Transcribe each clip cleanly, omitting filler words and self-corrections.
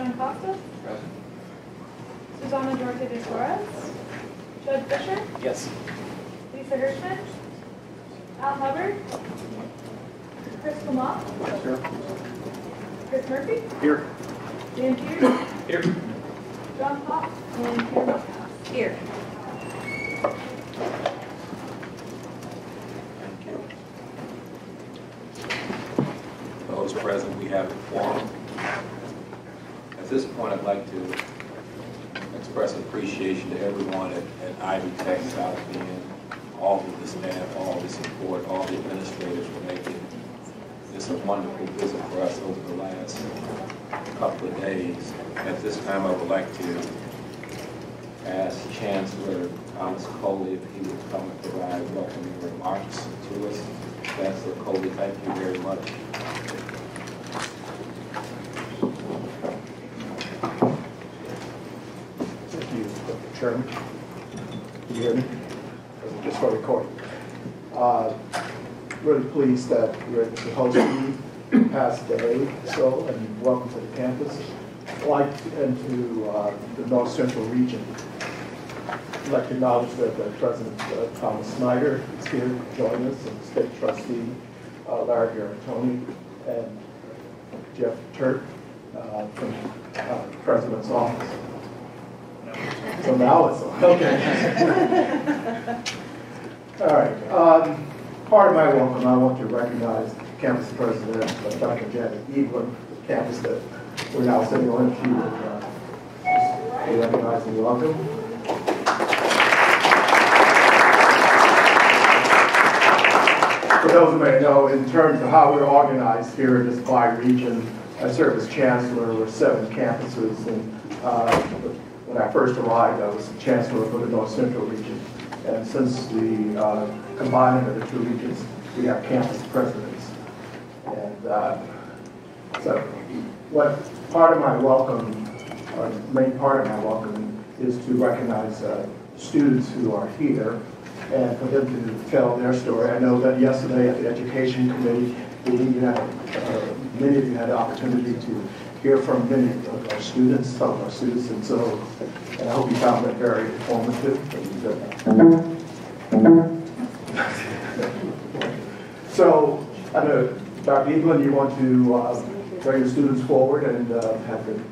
John Costa. Present. Susana Duarte de Suarez. Judd Fisher. Yes. Lisa Hirschman. Al Hubbard. Chris Lamont. Here. Chris Murphy. Here. Dan Peters. Here. John Pop. And Karen Whitehouse. Here. Thank you. Those present, we have a quorum. At this point, I'd like to express appreciation to everyone at Ivy Tech South Bend, all of the staff, all the support, all the administrators for making this a wonderful visit for us over the last couple of days. At this time, I would like to ask Chancellor Thomas Coley if he would come and provide welcoming remarks to us. Chancellor Coley, thank you very much. Thank you, Chairman. Can you hear me? Just for recording. Really pleased that we're able to host you the past day, so, and welcome to the campus, and to the North Central region. I'd like to acknowledge that President Thomas Snyder is here to join us, and State Trustee Larry Garantoni, and Jeff Turk from the President's office. So now it's on. Okay. All right. Part of my welcome, I want to recognize campus president, Dr. Janet Evelyn, the campus that we're now sitting on. If you would recognize and welcome. For those who may know, in terms of how we're organized here in this bi-region, I serve as chancellor with 7 campuses, and when I first arrived, I was chancellor for the North Central region. And since the combining of the 2 regions, we have campus presidents. And so what part of my welcome, or the main part of my welcome, is to recognize students who are here and for them to tell their story. I know that yesterday at the Education Committee meeting, you had, many of you had the opportunity to hear from many of our students, some of our students, and so, and I hope you found that very informative. So, I know, Dr. Evelyn, you want to bring the students forward and have them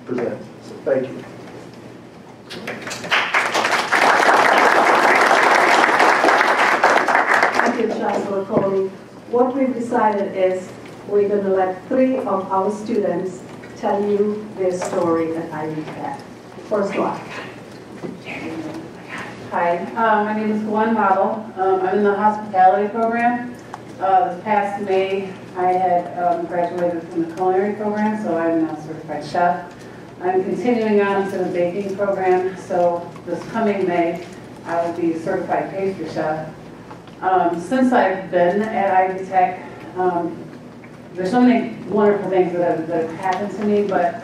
present. So, thank you. Thank you, Chancellor Coley. What we've decided is we're going to let 3 of our students tell you their story at Ivy Tech. First one. Hi, my name is Gwen Model. I'm in the hospitality program. This past May, I had graduated from the culinary program, so I'm now a certified chef. I'm continuing on to the baking program, so this coming May, I will be a certified pastry chef. Since I've been at Ivy Tech, there's so many wonderful things that have happened to me, but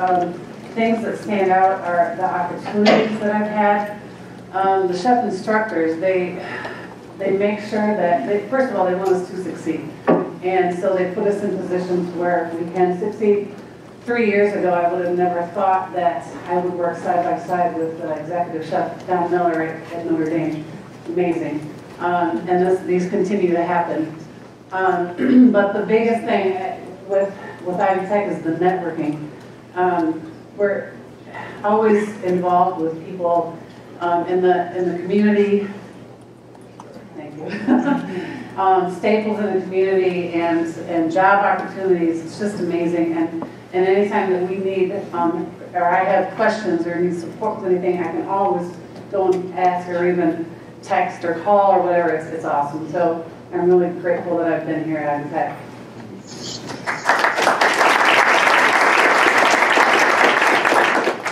things that stand out are the opportunities that I've had. The chef instructors, they make sure that, first of all, they want us to succeed. And so they put us in positions where we can succeed. 3 years ago, I would have never thought that I would work side by side with executive chef Don Miller at Notre Dame. Amazing. And these continue to happen. But the biggest thing with Ivy Tech is the networking. We're always involved with people in the community. Thank you. Staples in the community and job opportunities. It's just amazing. And anytime that we need, or I have questions or need support with anything, I can always go and ask or even text or call or whatever. It's awesome. So I'm really grateful that I've been here at Ivy Tech.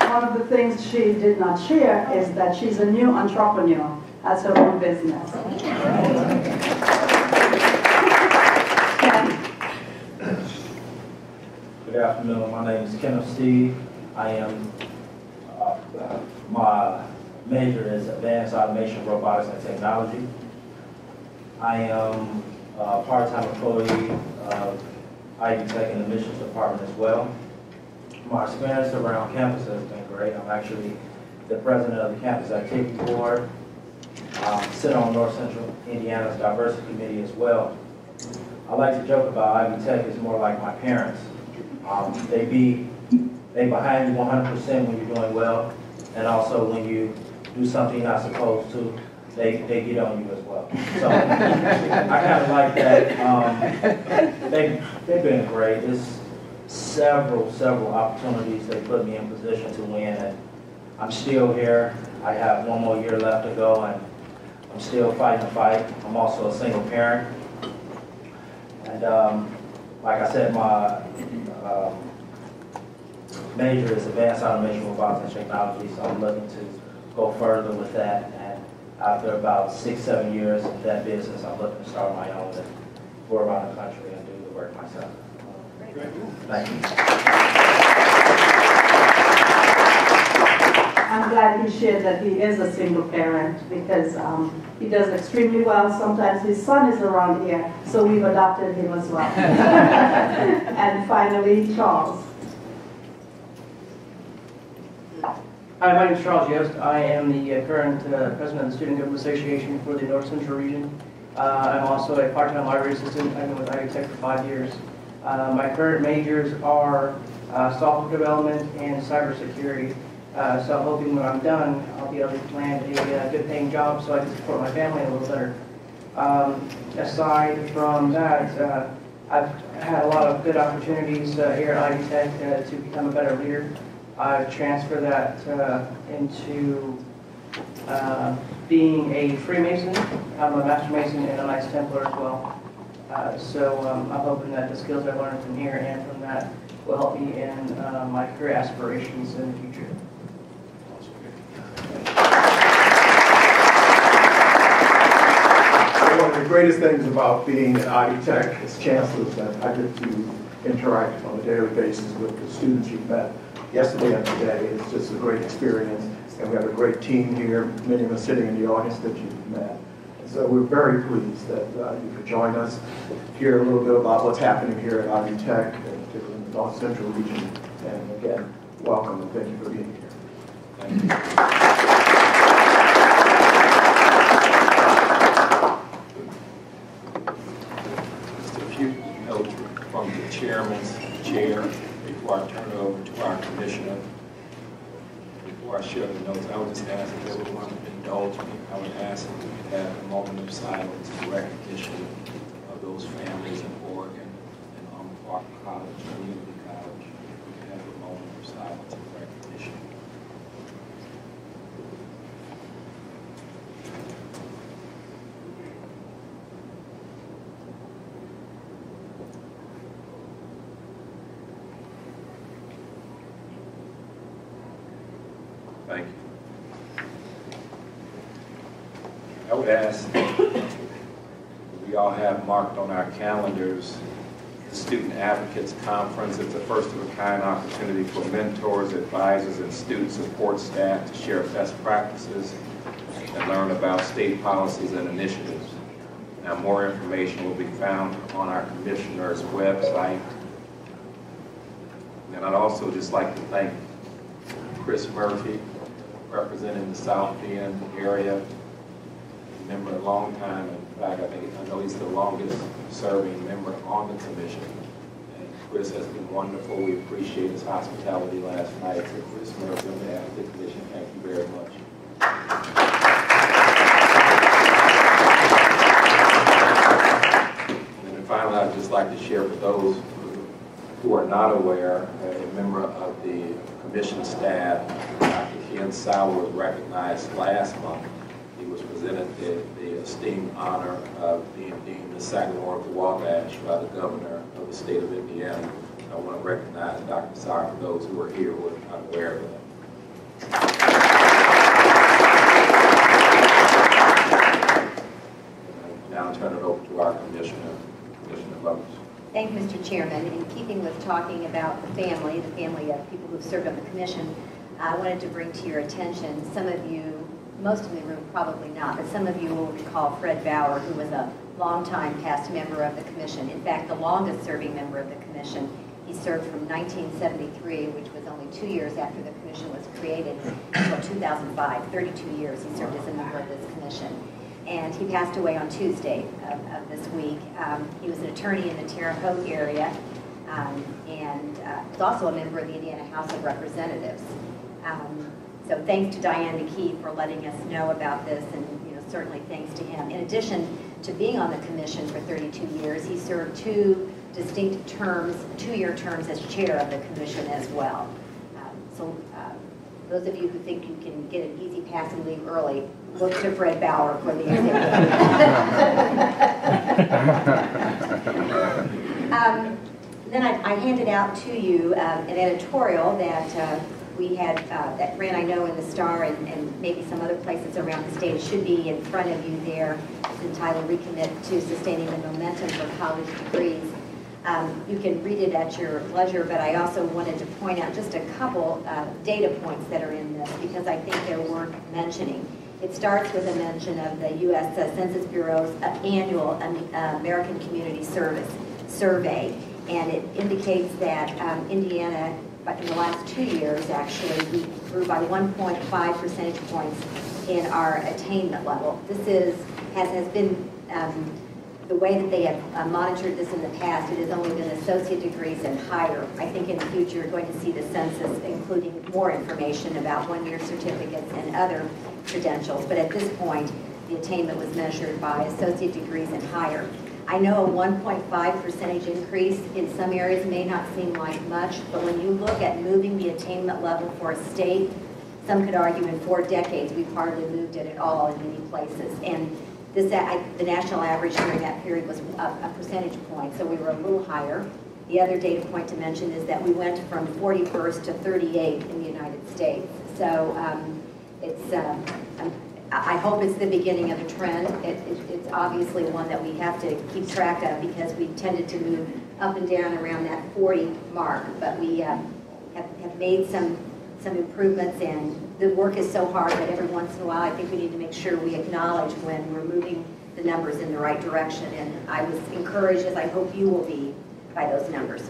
One of the things she did not share is that she's a new entrepreneur, has her own business. Good afternoon. My name is Kenneth Steve. I am, my major is Advanced Automation, Robotics, and Technology. I am a part-time employee of Ivy Tech in the admissions department as well. My experience around campus has been great. I'm actually the president of the campus activity board. Sit on North Central Indiana's diversity committee as well. I like to joke about Ivy Tech is more like my parents. They behind you 100% when you're doing well, and also when you do something you're not supposed to, they get on you as well. So I kind of like that. They've been great. There's several opportunities they put me in position to win, and I'm still here. I have one more year left to go, and I'm still fighting the fight. I'm also a single parent. And like I said, my major is advanced automation, robotics, and technology, so I'm looking to go further with that. And after about 6-7 years of that business, I'm looking to start my own and go around the country and do the work myself. Thank you. I'm glad he shared that he is a single parent because he does extremely well. Sometimes his son is around here, so we've adopted him as well. And finally, Charles. Hi, my name is Charles Yost. I am the current president of the Student Government Association for the North Central region. I'm also a part-time library assistant. I've been with Ivy Tech for 5 years. My current majors are software development and cybersecurity. So I'm hoping when I'm done, I'll be able to land a good paying job so I can support my family a little better. Aside from that, I've had a lot of good opportunities here at Ivy Tech to become a better leader. I've transferred that into being a Freemason. I'm a Master Mason and a Knights Templar as well. So I'm hoping that the skills I learned from here and from that will help me in my career aspirations in the future. One of the greatest things about being at Ivy Tech as chancellor is that I get to interact on a daily basis with the students you've met yesterday and today. It's just a great experience, and we have a great team here, many of us sitting in the audience that you've met. And so we're very pleased that you could join us, hear a little bit about what's happening here at Ivy Tech, and particularly in the North Central region. And again, welcome and thank you for being here. Thank you. From the chairman's chair, before I turn it over to our commissioner, before I share the notes, I would just ask if everyone would indulge me. I would ask if we could have a moment of silence in recognition of those families in Oregon and Park College, Community College. We could have a moment of silence in recognition. Thank you. I would ask that we all have marked on our calendars the Student Advocates Conference. It's a first-of-a-kind opportunity for mentors, advisors, and student support staff to share best practices and learn about state policies and initiatives. Now, more information will be found on our commissioner's website. And I'd also just like to thank Chris Murphy, representing the South Bend area, member a long time. In fact, I know he's the longest serving member on the commission. And Chris has been wonderful. We appreciate his hospitality last night. So Chris Murphy, on behalf of the commission, thank you very much. And then finally, I'd just like to share with those who are not aware, a member of the commission staff, Dr. Ken Sauer, was recognized last month. He was presented the esteemed honor of being deemed the Sagamore of the Wabash by the governor of the state of Indiana. I want to recognize Dr. Sauer for those who are here who are unaware of that. Now I'll turn it over to our commissioner, Commissioner Lovers. Thank you, Mr. Chairman. In keeping with talking about the family of people who have served on the commission, I wanted to bring to your attention, some of you, most in the room probably not, but some of you will recall Fred Bauer, who was a longtime past member of the commission. In fact, the longest serving member of the commission. He served from 1973, which was only 2 years after the commission was created, until 2005, 32 years he served as a member of this commission. And he passed away on Tuesday of this week. He was an attorney in the Terre Haute area, and was also a member of the Indiana House of Representatives. So thanks to Diane McKee for letting us know about this, and certainly thanks to him. In addition to being on the commission for 32 years, he served 2 distinct terms, 2-year terms as chair of the commission as well. So those of you who think you can get an easy pass and leave early, look to Fred Bauer for the example. Then I handed out to you an editorial that we had, that ran, I know, in the Star and maybe some other places around the state. It should be in front of you there. It's entitled Recommit to Sustaining the Momentum for College Degrees. You can read it at your leisure, but I also wanted to point out just a couple data points that are in this because I think they're worth mentioning. It starts with a mention of the U.S. Census Bureau's annual American Community Service survey, and it indicates that Indiana, in the last 2 years, actually, we grew by 1.5 percentage points in our attainment level. This has been the way that they have monitored this in the past. It has only been associate degrees and higher. I think in the future you're going to see the census including more information about one-year certificates and other credentials. But at this point, the attainment was measured by associate degrees and higher. I know a 1.5 percentage increase in some areas may not seem like much, but when you look at moving the attainment level for a state, some could argue in 4 decades we've hardly moved it at all in many places. And this, the national average during that period was a percentage point, so we were a little higher. The other data point to mention is that we went from 41st to 38th in the United States. So I hope it's the beginning of a trend. It's obviously one that we have to keep track of because we tended to move up and down around that 40 mark, but we have made some improvements, and the work is so hard that every once in a while I think we need to make sure we acknowledge when we're moving the numbers in the right direction, and I was encouraged, as I hope you will be, by those numbers.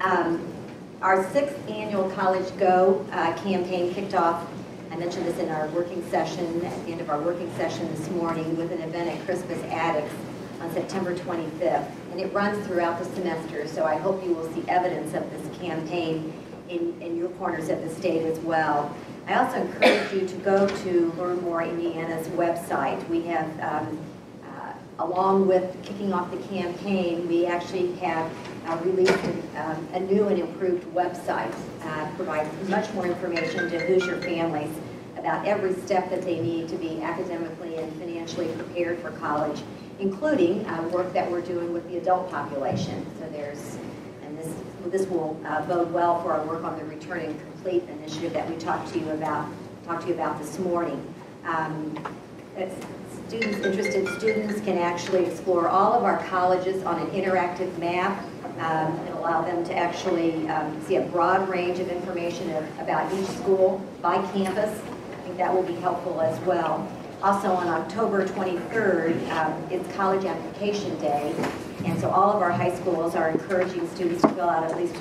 Our 6th annual College Go campaign kicked off, I mentioned this in our working session, at the end of our working session this morning, with an event at Crispus Attucks on September 25th, and it runs throughout the semester, so I hope you will see evidence of this campaign in your corners of the state as well. I also encourage you to go to Learn More Indiana's website. We have, along with kicking off the campaign, we actually have released a new and improved website, provides much more information to Hoosier families about every step that they need to be academically and financially prepared for college, including work that we're doing with the adult population. So there's, and this will bode well for our work on the Return and Complete initiative that we talked to you about this morning. Interested students can actually explore all of our colleges on an interactive map. It'll allow them to actually see a broad range of information about each school by campus. I think that will be helpful as well. Also on October 23rd, it's College Application Day, and so all of our high schools are encouraging students to fill out at least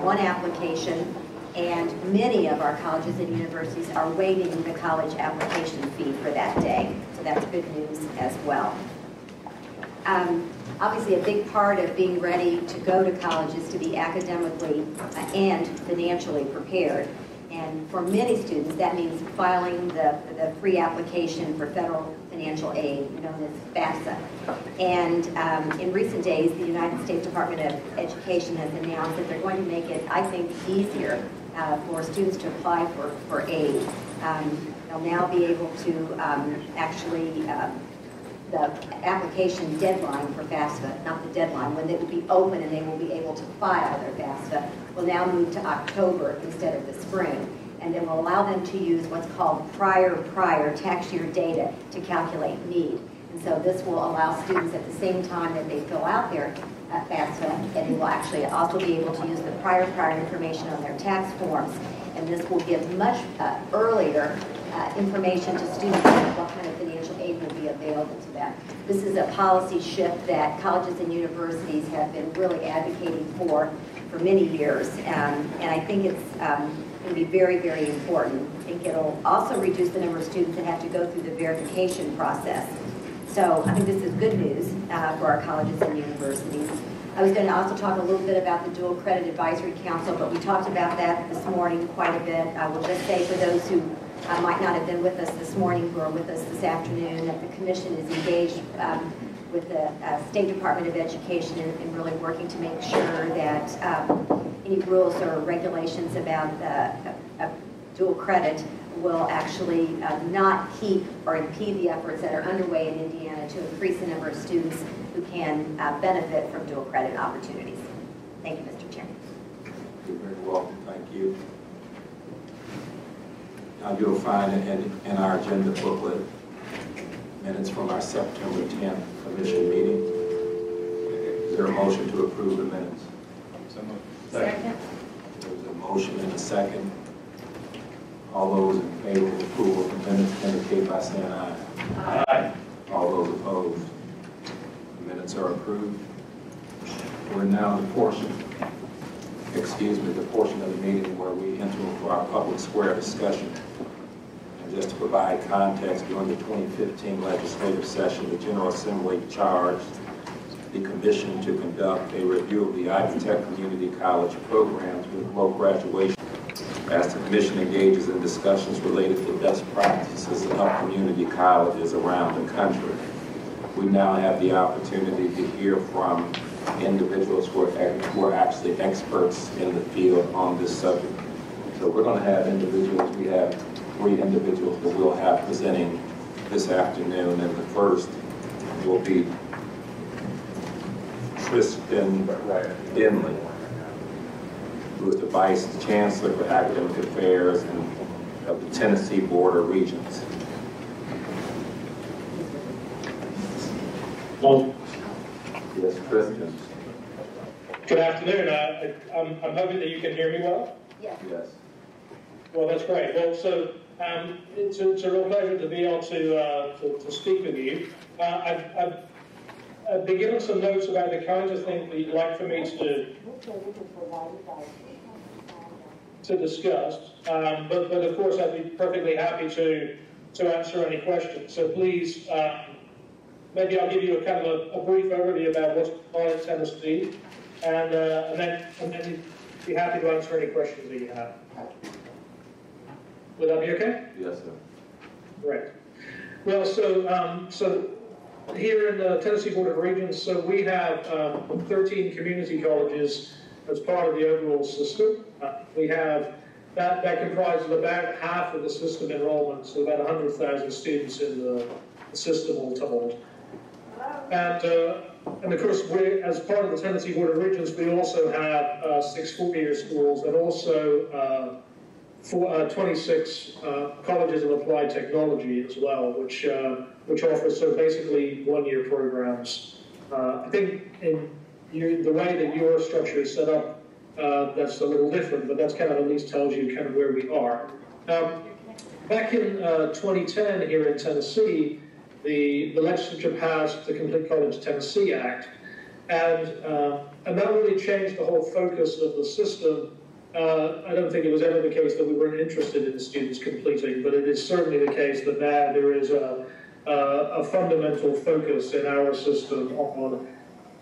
one application, and many of our colleges and universities are waiving the college application fee for that day, so that's good news as well. Obviously, a big part of being ready to go to college is to be academically and financially prepared. And for many students, that means filing the free application for federal financial aid, known as FAFSA. And in recent days, the United States Department of Education has announced that they're going to make it, I think, easier for students to apply for aid. They'll now be able to actually, the application deadline for FAFSA, not the deadline, when it will be open and they will be able to file their FAFSA, will now move to October instead of the spring, and then will allow them to use what's called prior tax year data to calculate need. And so this will allow students at the same time that they fill out their FAFSA, and they will actually also be able to use the prior information on their tax forms, and this will give much earlier information to students about what kind of financial aid will be available to them. This is a policy shift that colleges and universities have been really advocating for for many years, and I think it's going to be very, very important. I think it'll also reduce the number of students that have to go through the verification process. So I think this is good news for our colleges and universities. I was going to also talk a little bit about the Dual Credit Advisory Council, but we talked about that this morning quite a bit. I will just say for those who might not have been with us this morning, who are with us this afternoon, that the Commission is engaged with the State Department of Education in really working to make sure that any rules or regulations about dual credit will actually not keep or impede the efforts that are underway in Indiana to increase the number of students who can benefit from dual credit opportunities. Thank you, Mr. Chairman. You're very welcome. Thank you. Now you'll find in our agenda booklet minutes from our September 10th Commission meeting. Is there a motion to approve the minutes? Second. There's a motion and a second. All those in favor of approval of the minutes indicate by saying aye. Aye. All those opposed. The minutes are approved. We're now in the portion of the meeting where we enter into our public square discussion. And just to provide context, during the 2015 legislative session, the General Assembly charged the Commission to conduct a review of the Ivy Tech Community College programs with low graduation, as the Commission engages in discussions related to best practices of community colleges around the country. We now have the opportunity to hear from individuals who are actually experts in the field on this subject. So we're going to have individuals, we have 3 individuals that we'll have presenting this afternoon, and the first will be Tristan Denley, who is the Vice Chancellor for Academic Affairs of the Tennessee Board of Regents. Well, Yes, Tristan. good afternoon. I'm hoping that you can hear me well. Yes. Yes. Well, that's great. Well, so it's a real pleasure to be able to speak with you. I've been given some notes about the kinds of things that you'd like for me to discuss, but of course I'd be perfectly happy to answer any questions. So please, maybe I'll give you a kind of a brief overview about what's going on in Tennessee, and then be happy to answer any questions that you have. Would that be okay? Yes, sir. Great. Well, so here in the Tennessee Board of Regents, so we have 13 community colleges as part of the overall system. We have that comprises about half of the system enrollment, so about 100,000 students in the system all told. And of course, as part of the Tennessee Board of Regents, we also have 6 four-year schools and also 26 colleges of applied technology as well, which offer so basically one-year programs. I think the way that your structure is set up, that's a little different, but that's kind of at least tells you kind of where we are. Back in 2010 here in Tennessee, the legislature passed the Complete College Tennessee Act, and that really changed the whole focus of the system. I don't think it was ever the case that we weren't interested in the students completing, but it is certainly the case that now there is a fundamental focus in our system on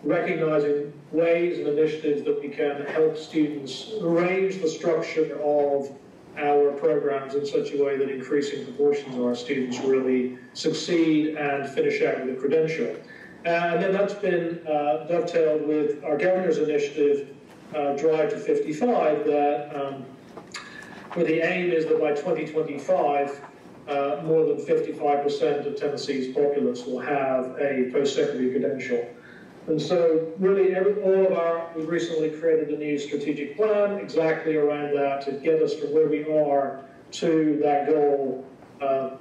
recognizing ways and initiatives that we can help students arrange the structure of our programs in such a way that increasing proportions of our students really succeed and finish out with a credential. And then that's been dovetailed with our governor's initiative, Drive to 55, that where the aim is that by 2025, more than 55% of Tennessee's populace will have a post-secondary credential. And so really we've recently created a new strategic plan exactly around that to get us from where we are to that goal,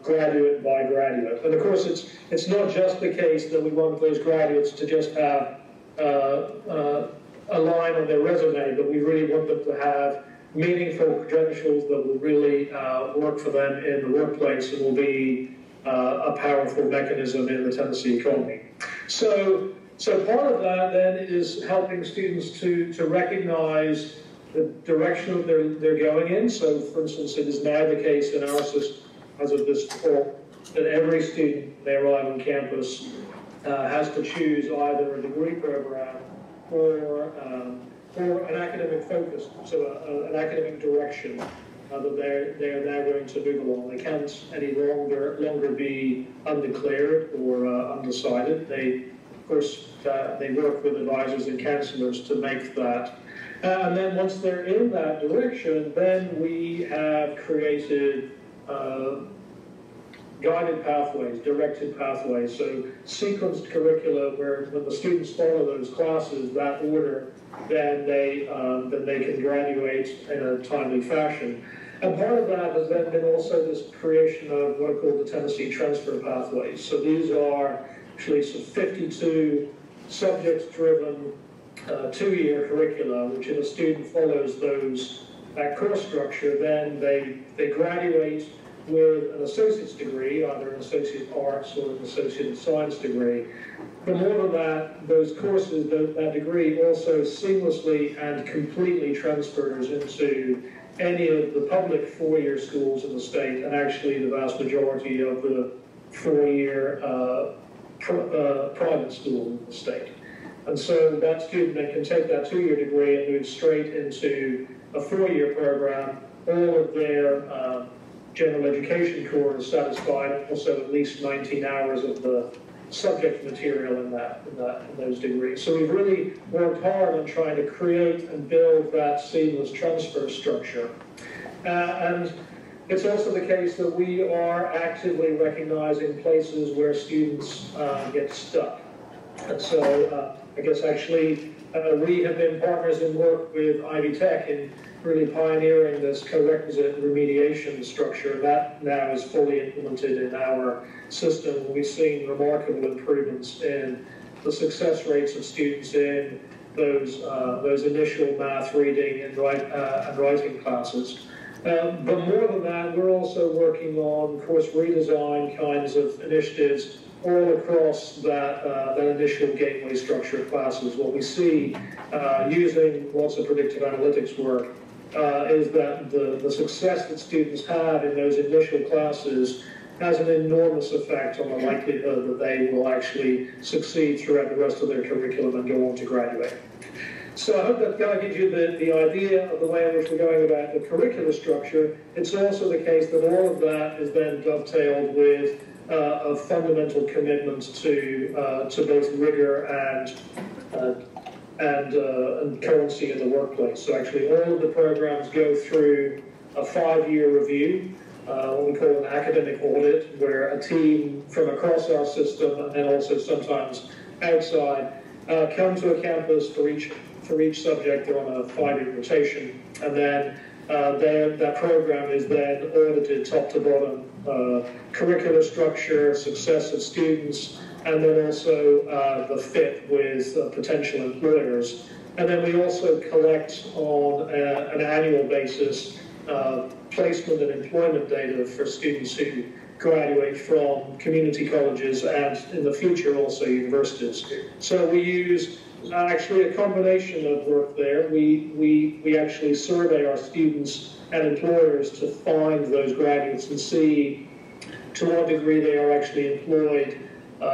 graduate by graduate. And of course, it's not just the case that we want those graduates to just have a line on their resume, but we really want them to have meaningful credentials that will really work for them in the workplace and will be a powerful mechanism in the Tennessee economy. So So part of that then is helping students to recognize the direction they're going in. So for instance, it is now the case in our system as of this fall that every student when they arrive on campus has to choose either a degree program or an academic focus, so an academic direction that they're now going to move along. They can't any longer be undeclared or undecided. They, of course, they work with advisors and counselors to make that. And then once they're in that direction, then we have created guided pathways, directed pathways, so sequenced curricula where when the students follow those classes, that order, then they can graduate in a timely fashion. And part of that has then been also this creation of what are called the Tennessee transfer pathways. So these are actually some 52 subject-driven two-year curricula, which if a student follows that course structure, then they graduate with an associate's degree, either an associate arts or an associate science degree. But more than that, those courses, that degree also seamlessly and completely transfers into any of the public four-year schools in the state, and actually the vast majority of the four-year private schools in the state. And so that student then can take that two-year degree and move straight into a four-year program. All of their general education core is satisfied, and also at least 19 hours of the subject material in those degrees. So we've really worked hard on trying to create and build that seamless transfer structure. And it's also the case that we are actively recognizing places where students get stuck. And so I guess actually we have been partners in work with Ivy Tech in really pioneering this co-requisite remediation structure. That now is fully implemented in our system. We've seen remarkable improvements in the success rates of students in those initial math, reading, and writing classes. But more than that, we're also working on course redesign kinds of initiatives all across that initial gateway structure of classes. What we see using lots of predictive analytics work is that the success that students have in those initial classes has an enormous effect on the likelihood that they will actually succeed throughout the rest of their curriculum and go on to graduate. So I hope that kind of gives you the idea of the way in which we're going about the curricular structure. It's also the case that all of that is then dovetailed with a fundamental commitment to both rigor and currency in the workplace. So actually all of the programs go through a 5-year review, what we call an academic audit, where a team from across our system and also sometimes outside come to a campus for each subject. They're on a 5-year rotation, and then that program is then audited top to bottom, curricular structure, success of students, and then also the fit with potential employers. And then we also collect on an annual basis placement and employment data for students who graduate from community colleges and in the future also universities. So we use actually a combination of work there. We actually survey our students and employers to find those graduates and see to what degree they are actually employed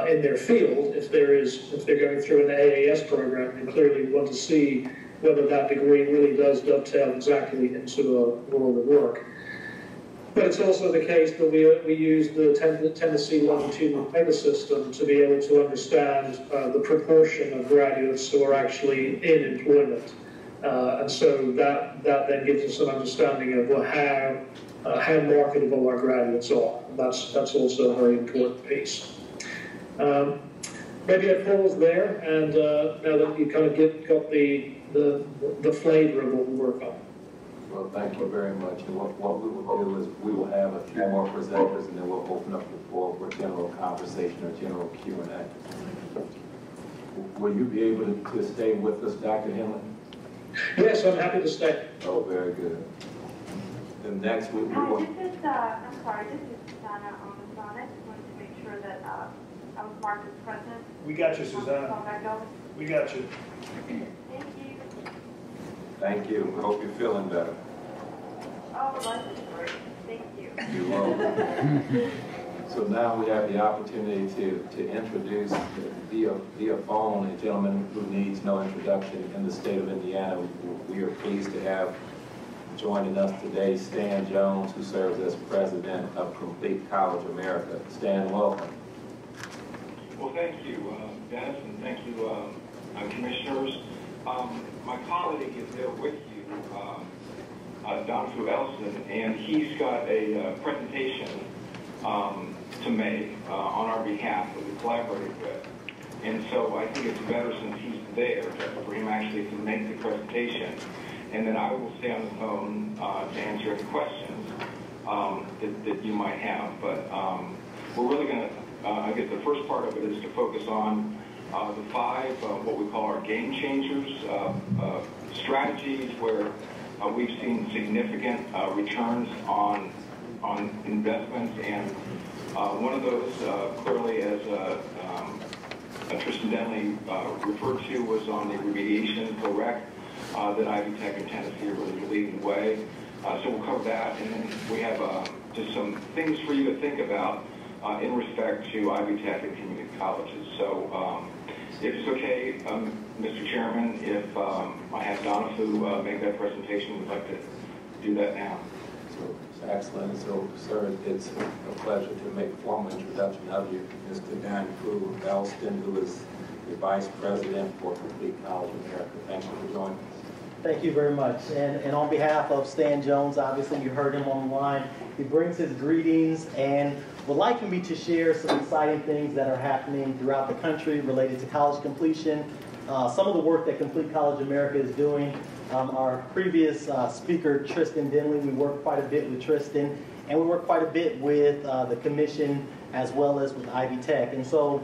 in their field. If they're going through an AAS program, and clearly we want to see whether that degree really does dovetail exactly into a world of work. But it's also the case that we use the Tennessee longitudinal data system to be able to understand the proportion of graduates who are actually in employment. And so that then gives us an understanding of how marketable our graduates are. And that's also a very important piece. Maybe I pause there, and now that you kind of got the flavor of what we work on. Well, thank you very much. And what we will do is we will have a few more presenters, and then we'll open up the floor for general conversation or general Q&A. Will you be able to stay with us, Dr. Henley? Yes, I'm happy to stay. Oh, very good. Then next we will... Hi, this is, I'm sorry, this is Donna on the phone. I just wanted to make sure that I was marked as present. We got you, Suzanne. Call back over. We got you. Thank you. Thank you. We hope you're feeling better. Oh, life is great. Thank you. You're welcome. So now we have the opportunity to introduce via phone a gentleman who needs no introduction in the state of Indiana. We are pleased to have joining us today Stan Jones, who serves as president of Complete College America. Stan, welcome. Well, thank you, Dennis, and thank you, commissioners. My colleague is there with you, Dr. Elson, and he's got a presentation to make on our behalf that we collaborated with. And so I think it's better since he's there for him actually to make the presentation. And then I will stay on the phone to answer any questions that you might have. But we're really going to, I guess the first part of it is to focus on the 5, what we call our game changers, strategies where we've seen significant returns on investments. And one of those, clearly, as Tristan Denley referred to, was on the remediation correct that Ivy Tech and Tennessee are really leading the way. So we'll cover that, and then we have just some things for you to think about in respect to Ivy Tech and community colleges. So if it's okay, Mr. Chairman, if I have Donafu make that presentation, we'd like to do that now. So it's excellent. So, sir, it's a pleasure to make a formal introduction of you, Mr. Donafu Elston, who is the Vice President for Complete College America. Thank you for joining us. Thank you very much. And on behalf of Stan Jones, obviously you heard him online, he brings his greetings and would like me to share some exciting things that are happening throughout the country related to college completion. Some of the work that Complete College America is doing. Our previous speaker, Tristan Denley, we worked quite a bit with Tristan, and we worked quite a bit with the commission as well as with Ivy Tech. And so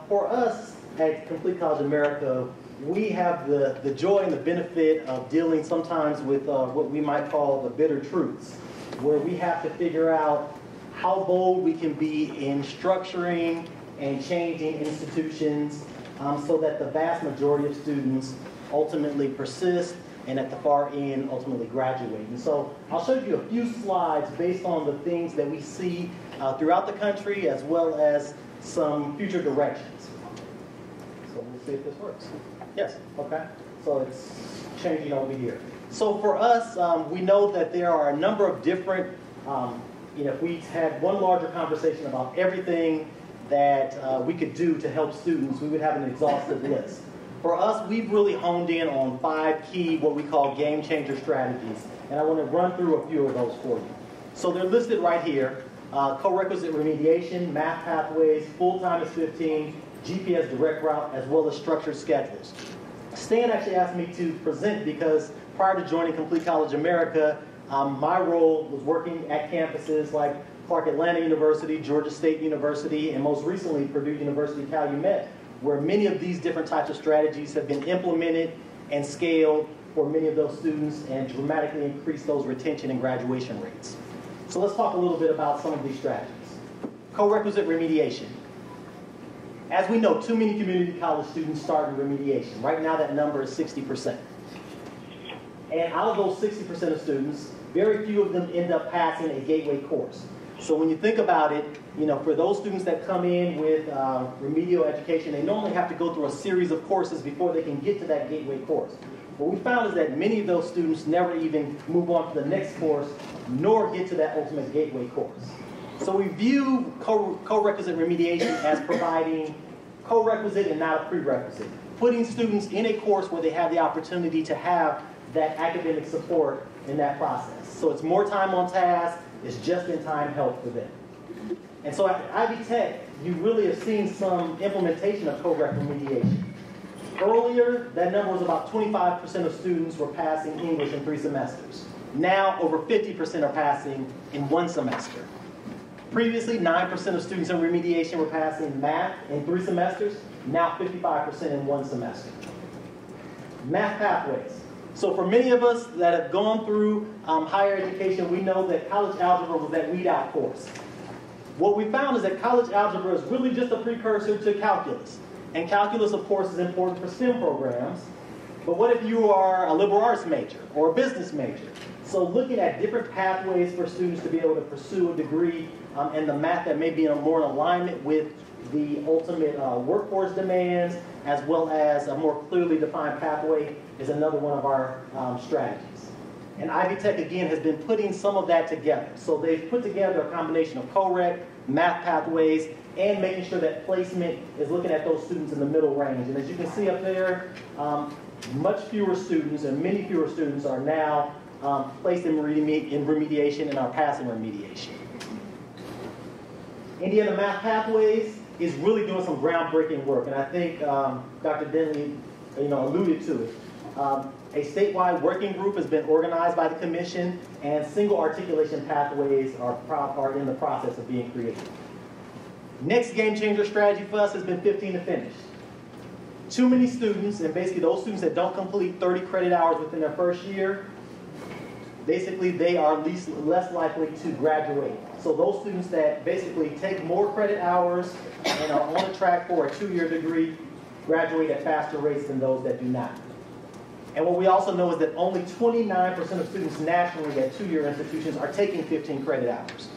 for us at Complete College America, we have the joy and the benefit of dealing sometimes with what we might call the bitter truths, where we have to figure out how bold we can be in structuring and changing institutions so that the vast majority of students ultimately persist and at the far end ultimately graduate. And so I'll show you a few slides based on the things that we see throughout the country as well as some future directions. So we'll see if this works. Yes, okay. So it's changing over here. So for us, we know that there are a number of different, if we had one larger conversation about everything that we could do to help students, we would have an exhaustive list. For us, we've really honed in on 5 key, what we call game changer strategies. And I want to run through a few of those for you. So they're listed right here. Co-requisite remediation, math pathways, full-time is 15, GPS direct route, as well as structured schedules. Stan actually asked me to present because prior to joining Complete College America, my role was working at campuses like Clark Atlanta University, Georgia State University, and most recently Purdue University Calumet, where many of these different types of strategies have been implemented and scaled for many of those students and dramatically increased those retention and graduation rates. So let's talk a little bit about some of these strategies. Co-requisite remediation. As we know, too many community college students start in remediation. Right now that number is 60%. And out of those 60% of students, very few of them end up passing a gateway course. So when you think about it, for those students that come in with remedial education, they normally have to go through a series of courses before they can get to that gateway course. What we found is that many of those students never even move on to the next course, nor get to that ultimate gateway course. So we view co-requisite remediation as providing co-requisite and not a prerequisite, putting students in a course where they have the opportunity to have that academic support in that process. So it's more time on task, it's just-in-time help for them. And so at Ivy Tech, you really have seen some implementation of co-rec remediation. Earlier, that number was about 25% of students were passing English in 3 semesters. Now, over 50% are passing in 1 semester. Previously, 9% of students in remediation were passing math in 3 semesters. Now, 55% in 1 semester. Math pathways. So for many of us that have gone through higher education, we know that college algebra was that weed out course. what we found is that college algebra is really just a precursor to calculus. And calculus, of course, is important for STEM programs. But what if you are a liberal arts major or a business major? So looking at different pathways for students to be able to pursue a degree and the math that may be more in alignment with the ultimate workforce demands, as well as a more clearly defined pathway, is another one of our strategies. And Ivy Tech, again, has been putting some of that together. So they've put together a combination of co-rec, math pathways, and making sure that placement is looking at those students in the middle range. And as you can see up there, much fewer students and many fewer students are now placed in remediation and are passing remediation. Indiana Math Pathways is really doing some groundbreaking work, and I think Dr. Denley alluded to it. A statewide working group has been organized by the commission, and single articulation pathways are in the process of being created. Next game changer strategy for us has been 15 to finish. Too many students, and basically those students that don't complete 30 credit hours within their first year, basically they are less likely to graduate. So those students that basically take more credit hours and are on a track for a 2-year degree graduate at faster rates than those that do not. And what we also know is that only 29% of students nationally at 2-year institutions are taking 15 credit hours.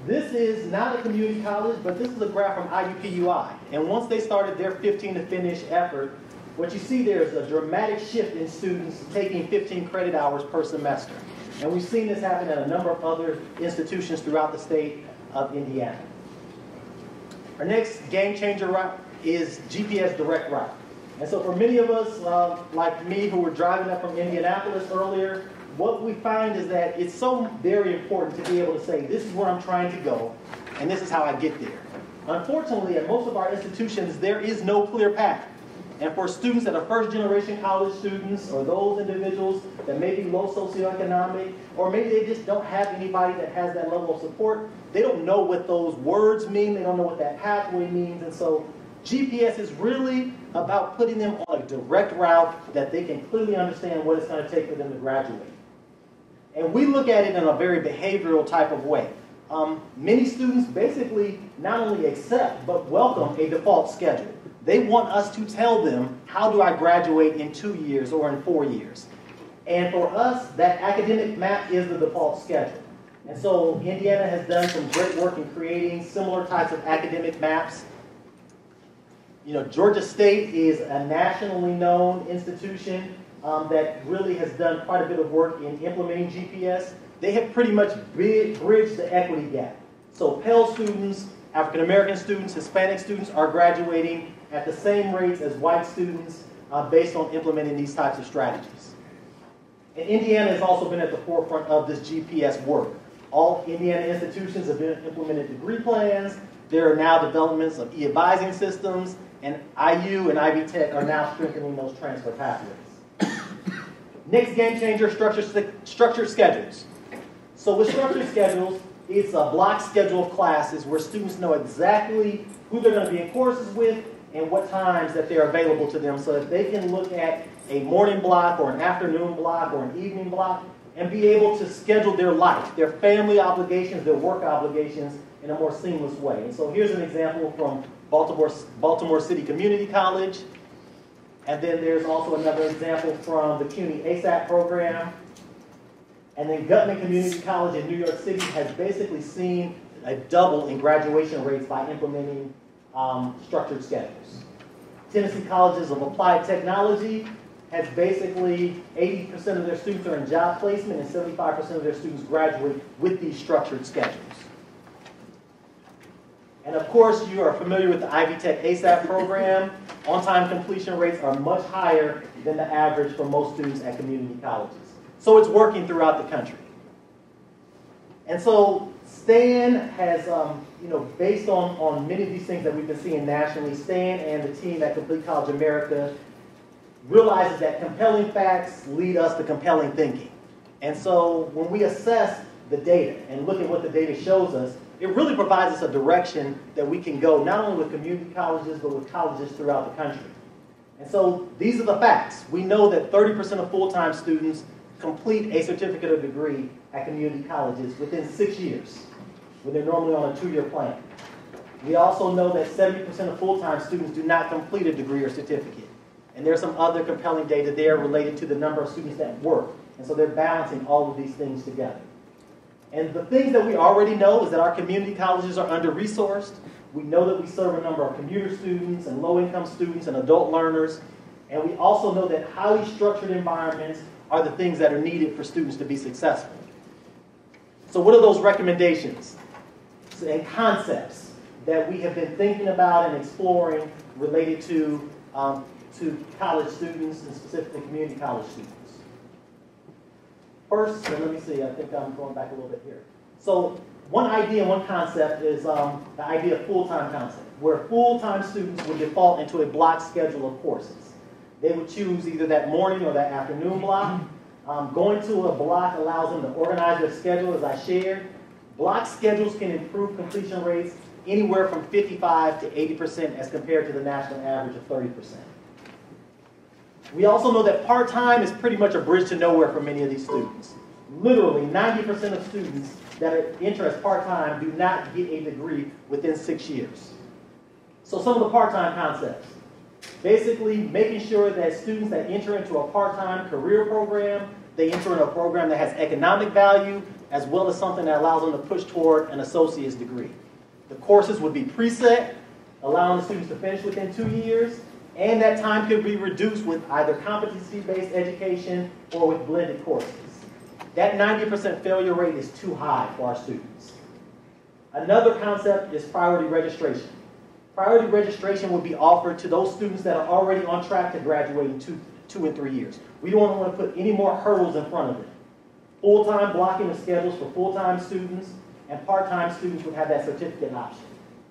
This is not a community college, but this is a graph from IUPUI. And once they started their 15 to finish effort, what you see there is a dramatic shift in students taking 15 credit hours per semester. And we've seen this happen at a number of other institutions throughout the state of Indiana. Our next game changer route is GPS direct route. And so for many of us, like me, who were driving up from Indianapolis earlier, what we find is that it's so very important to be able to say, this is where I'm trying to go, and this is how I get there. Unfortunately, at most of our institutions, there is no clear path. And for students that are first-generation college students, or those individuals that may be low socioeconomic, or maybe they just don't have anybody that has that level of support, they don't know what those words mean, they don't know what that pathway means, and so GPS is really about putting them on a direct route that they can clearly understand what it's going to take for them to graduate. And we look at it in a very behavioral type of way. Many students basically not only accept, but welcome a default schedule. They want us to tell them, how do I graduate in 2 years or in 4 years? And for us, that academic map is the default schedule. And so Indiana has done some great work in creating similar types of academic maps. Georgia State is a nationally known institution that really has done quite a bit of work in implementing GPS. They have pretty much bridged the equity gap. So Pell students, African American students, Hispanic students are graduating at the same rates as white students based on implementing these types of strategies. And Indiana has also been at the forefront of this GPS work. All Indiana institutions have implemented degree plans. There are now developments of e-advising systems, and IU and Ivy Tech are now strengthening those transfer pathways. Next game changer, structured schedules. So with structured schedules, it's a block schedule of classes where students know exactly who they're going to be in courses with and what times that they're available to them, so that they can look at a morning block or an afternoon block or an evening block and be able to schedule their life, their family obligations, their work obligations in a more seamless way. And so here's an example from Baltimore City Community College. And then there's also another example from the CUNY ASAP program. And then Gutman Community College in New York City has basically seen a double in graduation rates by implementing structured schedules. Tennessee Colleges of Applied Technology has basically 80% of their students are in job placement and 75% of their students graduate with these structured schedules. And of course, you are familiar with the Ivy Tech ASAP program. On-time completion rates are much higher than the average for most students at community colleges. So it's working throughout the country. And so Stan has, based on many of these things that we've been seeing nationally, Stan and the team at Complete College America realizes that compelling facts lead us to compelling thinking. And so when we assess the data and look at what the data shows us, it really provides us a direction that we can go, not only with community colleges, but with colleges throughout the country. And so these are the facts. We know that 30% of full-time students complete a certificate of degree at community colleges within 6 years. when they're normally on a 2-year plan. We also know that 70% of full-time students do not complete a degree or certificate. And there's some other compelling data there related to the number of students that work. And so they're balancing all of these things together. And the things that we already know is that our community colleges are under-resourced. We know that we serve a number of commuter students and low-income students and adult learners. And we also know that highly structured environments are the things that are needed for students to be successful. So what are those recommendations and concepts that we have been thinking about and exploring related to college students and specifically community college students? First, so let me see, I think I'm going back a little bit here. So one idea and one concept is the idea of full-time concept, where full-time students would default into a block schedule of courses. They would choose either that morning or that afternoon block. Going to a block allows them to organize their schedule, as I shared. Block schedules can improve completion rates anywhere from 55 to 80% as compared to the national average of 30%. We also know that part-time is pretty much a bridge to nowhere for many of these students. Literally 90% of students that enter as part-time do not get a degree within 6 years. So some of the part-time concepts. Basically making sure that students that enter into a part-time career program, they enter in a program that has economic value as well as something that allows them to push toward an associate's degree. The courses would be preset, allowing the students to finish within 2 years, and that time could be reduced with either competency-based education or with blended courses. That 90% failure rate is too high for our students. Another concept is priority registration. Priority registration would be offered to those students that are already on track to graduate in two and 3 years. We don't want to put any more hurdles in front of them. Full-time blocking of schedules for full-time students and part-time students would have that certificate option.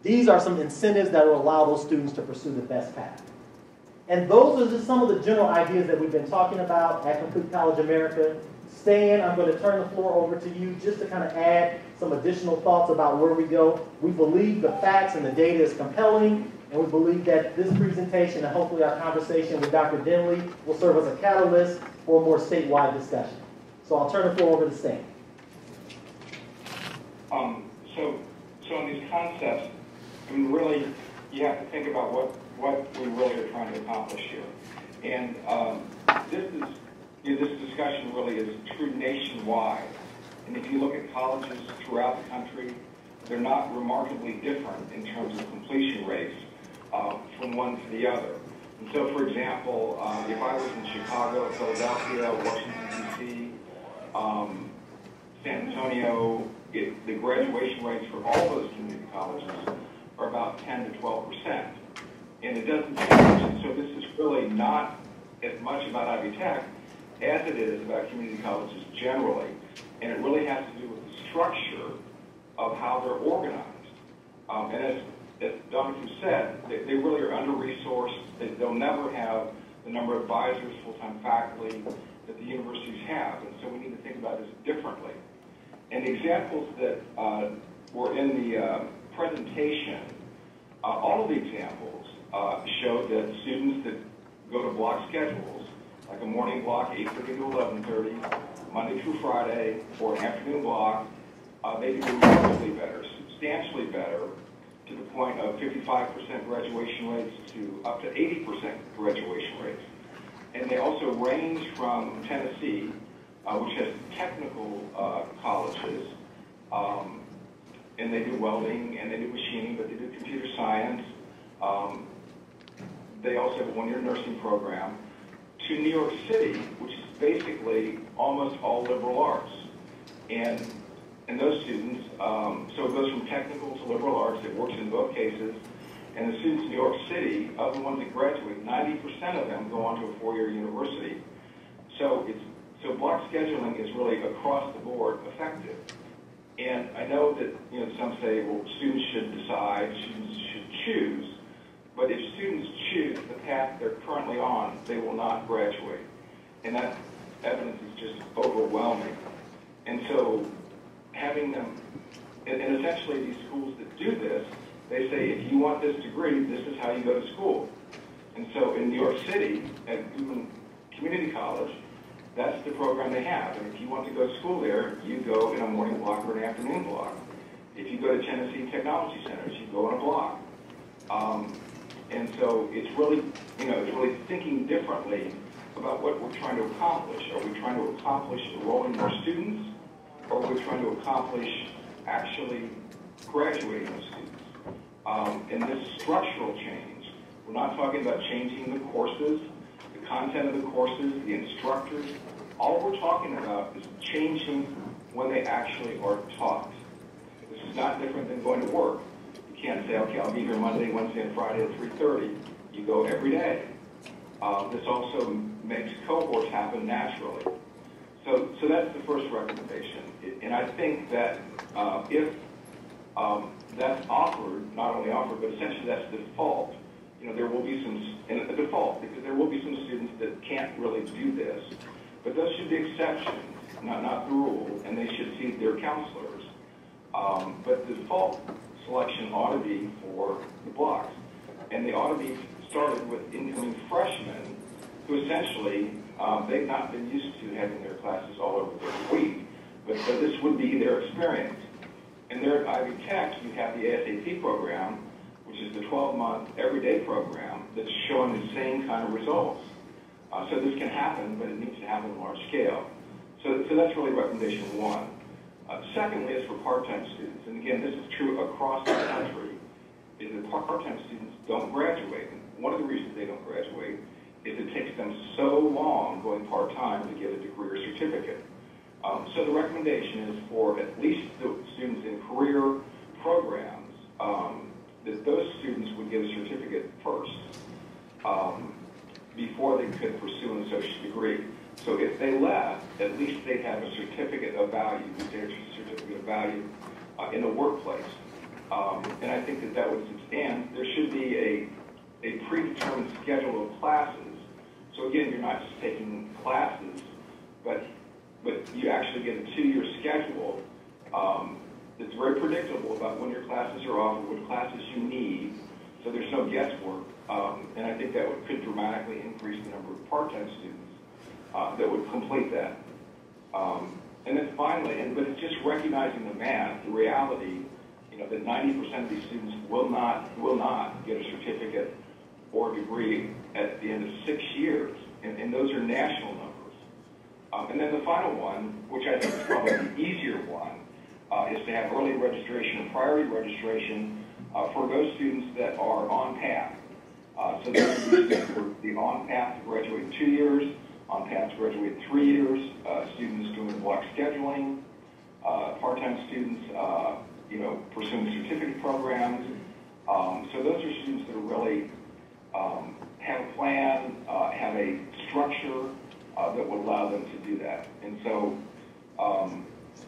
These are some incentives that will allow those students to pursue the best path. And those are just some of the general ideas that we've been talking about at Complete College America. Stan, I'm going to turn the floor over to you just to kind of add some additional thoughts about where we go. We believe the facts and the data is compelling, and we believe that this presentation and hopefully our conversation with Dr. Denley will serve as a catalyst for a more statewide discussion. So I'll turn the floor over to Stan. So in these concepts, I mean, really, you have to think about what we really are trying to accomplish here. And this discussion really is true nationwide. And if you look at colleges throughout the country, they're not remarkably different in terms of completion rates from one to the other. And so, for example, if I was in Chicago, Philadelphia, Washington, D.C., San Antonio, the graduation rates for all those community colleges are about 10 to 12%. And it doesn't change. And so this is really not as much about Ivy Tech as it is about community colleges generally. And it really has to do with the structure of how they're organized. And as Dr. said, they really are under-resourced. They'll never have the number of advisors, full-time faculty that the universities have. And so we need to think about this differently. And the examples that were in the presentation, all of the examples showed that students that go to block schedules, like a morning block, 8:30 to 11:30, Monday through Friday, or an afternoon block, they do remarkably better, substantially better, to the point of 55% graduation rates to up to 80% graduation rates. And they also range from Tennessee, which has technical colleges, and they do welding and they do machining, but they do computer science. They also have a one-year nursing program, to New York City, which is basically almost all liberal arts. And those students, so it goes from technical to liberal arts. It works in both cases. And the students in New York City, of the ones that graduate, 90% of them go on to a four-year university. So block scheduling is really across the board effective. And I know that some say, well, students should decide, students should choose. But if students choose the path they're currently on, they will not graduate. And that evidence is just overwhelming. And so having them, and essentially these schools that do this, they say, if you want this degree, this is how you go to school. And so in New York City, at Goodman Community College, that's the program they have. And if you want to go to school there, you go in a morning block or an afternoon block. If you go to Tennessee Technology Centers, you go on a block. And so it's really, it's really thinking differently about what we're trying to accomplish. Are we trying to accomplish enrolling more students, or are we trying to accomplish actually graduating those students? And this structural change, we're not talking about changing the courses, the content of the courses, the instructors. All we're talking about is changing when they actually are taught. This is not different than going to work. You can't say, okay, I'll be here Monday, Wednesday, and Friday at 3:30. You go every day. This also makes cohorts happen naturally. So that's the first recommendation. And I think that if that's offered, not only offered, but essentially that's the default, there will be a default, because there will be some students that can't really do this. But those should be exceptions, not the rule, and they should see their counselors. But the default selection ought to be for the blocks. And they ought to be started with incoming freshmen who essentially, they've not been used to having their classes all over the week, but so this would be their experience. And there at Ivy Tech, you have the ASAP program, which is the 12-month everyday program that's showing the same kind of results. So this can happen, but it needs to happen on large scale. So that's really recommendation one. Secondly, is for part-time students. And again, this is true across the country, is that part-time students don't graduate. And one of the reasons they don't graduate is it takes them so long going part-time to get a degree or certificate. So the recommendation is for at least the students in career programs, that those students would get a certificate first before they could pursue an associate degree. So if they left, at least they'd have a certificate of value, certificate of value in the workplace. And I think that would stand. There should be a predetermined schedule of classes. So again, you're not just taking classes, but you actually get a 2-year schedule that's very predictable about when your classes are offered, what classes you need, so there's no guesswork. And I think that could dramatically increase the number of part-time students that would complete that. And then finally, but it's just recognizing the math, the reality, that 90% of these students will not get a certificate or degree at the end of 6 years, and those are national numbers. And then the final one, which I think is probably the easier one, is to have early registration or priority registration for those students that are on path. So those students who are on path to graduate in 2 years, on path to graduate in 3 years, students doing block scheduling, part-time students, pursuing certificate programs. So those are students that are really have a plan, have a structure that would allow them to do that. And so,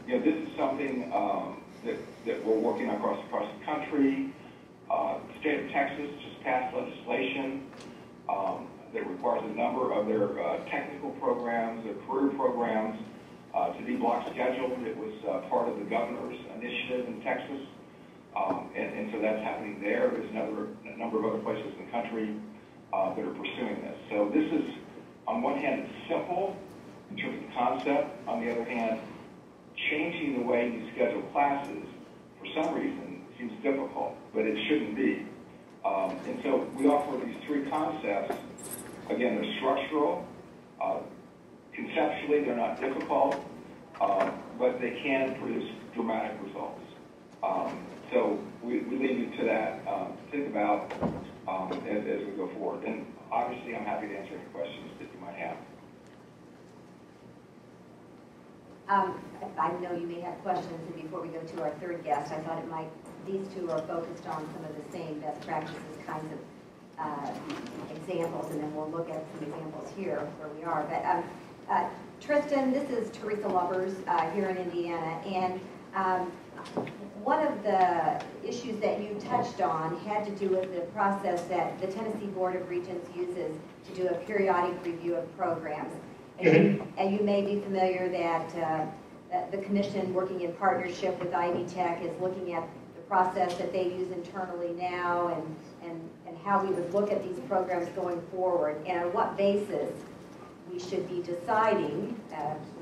this is something that we're working on across the country. The state of Texas just passed legislation that requires a number of their technical programs, their career programs, to be block scheduled. It was part of the governor's initiative in Texas. And so that's happening there. There's a number of other places in the country that are pursuing this. So this is, on one hand, it's simple in terms of the concept. On the other hand, changing the way you schedule classes, for some reason, seems difficult, but it shouldn't be. And so we offer these three concepts. Again, they're structural. Conceptually, they're not difficult, but they can produce dramatic results. So we leave you to that to think about as we go forward. And obviously, I'm happy to answer any questions that you might have. I know you may have questions, and before we go to our third guest, I thought these two are focused on some of the same best practices kinds of examples, and then we'll look at some examples here where we are. But Tristan, this is Teresa Lovers here in Indiana, and one of the issues that you touched on had to do with the process that the Tennessee Board of Regents uses to do a periodic review of programs. And you may be familiar that the commission, working in partnership with Ivy Tech, is looking at the process that they use internally now and how we would look at these programs going forward, and on what basis we should be deciding,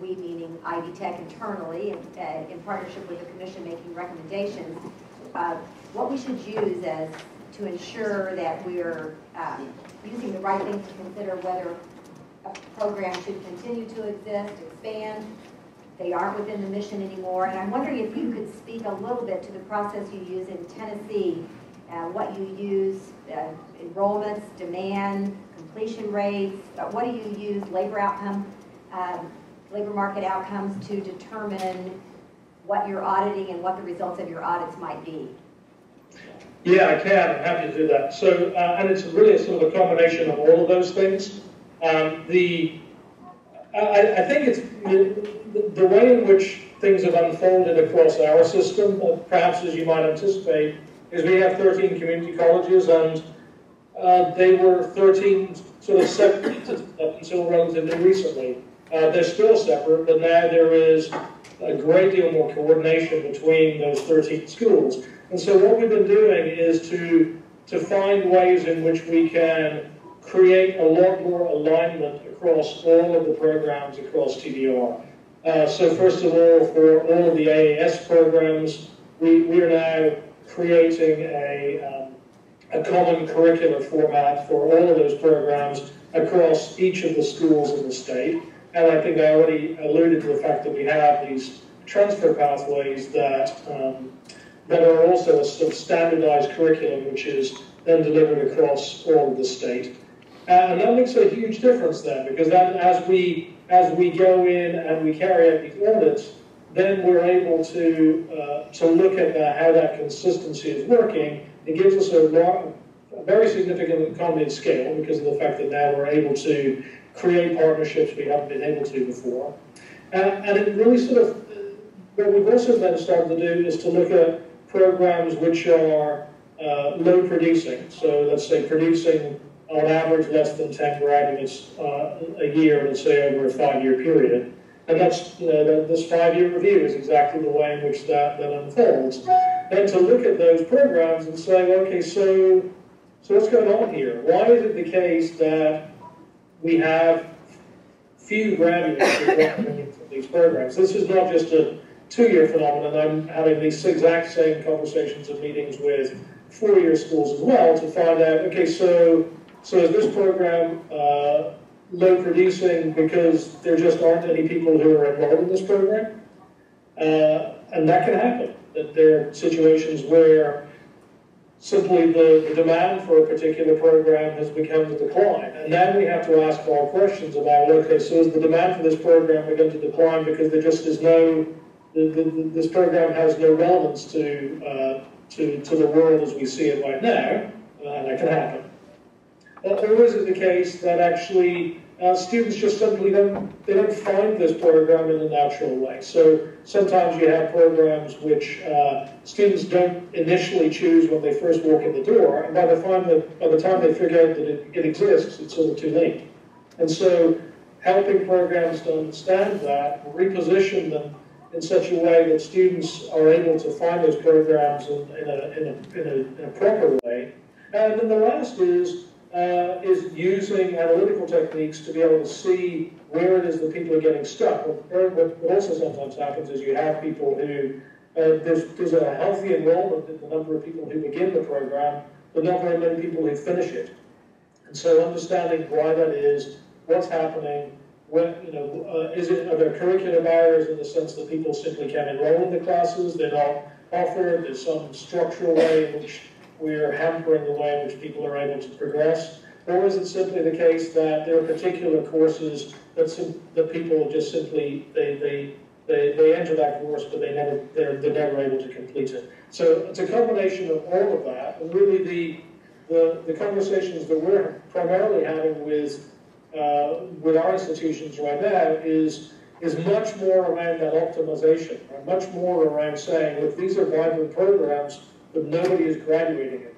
we meaning Ivy Tech internally, in partnership with the commission making recommendations, what we should use as to ensure that we're using the right things to consider whether a program should continue to exist, expand. They aren't within the mission anymore. And I'm wondering if you could speak a little bit to the process you use in Tennessee, what you use, enrollments, demand, completion rates, what do you use, labor market outcomes to determine what you're auditing and what the results of your audits might be? Yeah, I can. I'm happy to do that. So, and it's really a sort of a combination of all of those things. I think it's the way in which things have unfolded across our system, perhaps as you might anticipate, is we have 13 community colleges, and they were 13 sort of separate up until relatively recently. They're still separate, but now there is a great deal more coordination between those 13 schools. And so what we've been doing is to find ways in which we can create a lot more alignment across all of the programs across TDR. So first of all, for all of the AAS programs, we are now creating a common curricular format for all of those programs across each of the schools in the state. And I think I already alluded to the fact that we have these transfer pathways that are also a sort of standardized curriculum, which is then delivered across all of the state. And that makes a huge difference then, because that, as we go in and we carry out these audits, then we're able to look at how that consistency is working. It gives us a very significant economy of scale because of the fact that now we're able to create partnerships we haven't been able to before. And it really sort of, what we've also then started to do is to look at programs which are low producing. So let's say producing on average less than 10 graduates a year, let's say over a 5-year period. And that's, this 5-year review is exactly the way in which that unfolds. Then to look at those programs and say, okay, so what's going on here? Why is it the case that we have few graduates from these programs? This is not just a 2-year phenomenon. I'm having these exact same conversations and meetings with 4-year schools as well to find out, okay, so is this program low producing because there just aren't any people who are enrolled in this program? And that can happen. That there are situations where simply the demand for a particular program has become a decline. And then we have to ask our questions about, okay, so is the demand for this program going to decline because there just is no, this program has no relevance to the world as we see it right now, and that can happen. Or is it the case that actually students just simply don't find this program in a natural way? So sometimes you have programs which students don't initially choose when they first walk in the door, and by the time they figure out that it exists, it's sort of too late. And so helping programs to understand that, reposition them in such a way that students are able to find those programs in a proper way. And then the last is using analytical techniques to be able to see where it is that people are getting stuck. What also sometimes happens is you have people who, there's a healthy enrollment in the number of people who begin the program, but not very many people who finish it. And so understanding why that is, what's happening, are there curricular barriers in the sense that people simply can't enroll in the classes, they're not offered, there's some structural way in which we're hampering the way in which people are able to progress? Or is it simply the case that there are particular courses that people just simply, they enter that course, but they're never able to complete it? So it's a combination of all of that, and really the conversations that we're primarily having with our institutions right now is much more around that optimization, or much more around saying, look, these are vibrant programs, but nobody is graduating in them.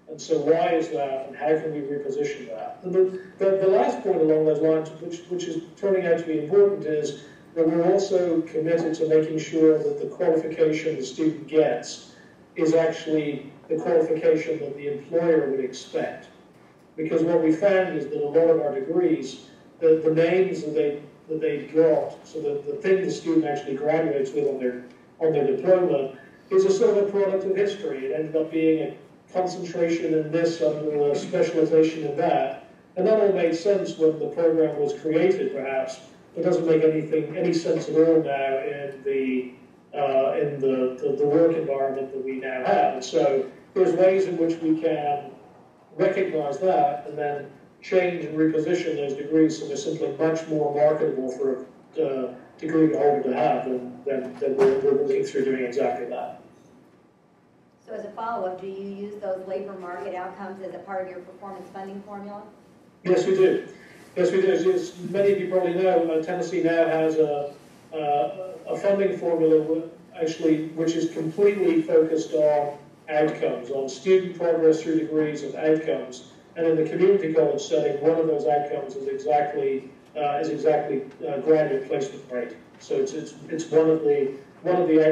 And so why is that, and how can we reposition that? And the last point along those lines, which is turning out to be important, is that we're also committed to making sure that the qualification the student gets is actually the qualification that the employer would expect. Because what we found is that a lot of our degrees the names that they got, so the thing the student actually graduates with on their diploma, is a sort of a product of history. It ended up being a concentration in this and a specialization in that. And that all made sense when the program was created, perhaps. It doesn't make any sense at all now in the work environment that we now have. And so there's ways in which we can recognize that and then change and reposition those degrees so they're simply much more marketable for a degree holder to have than we're looking through doing exactly that. So as a follow-up, do you use those labor market outcomes as a part of your performance funding formula? Yes, we do. Yes, we do. As many of you probably know, Tennessee now has a funding formula actually which is completely focused on outcomes, on student progress through degrees and outcomes. And in the community college setting, one of those outcomes is exactly graduate placement rate. So it's one of the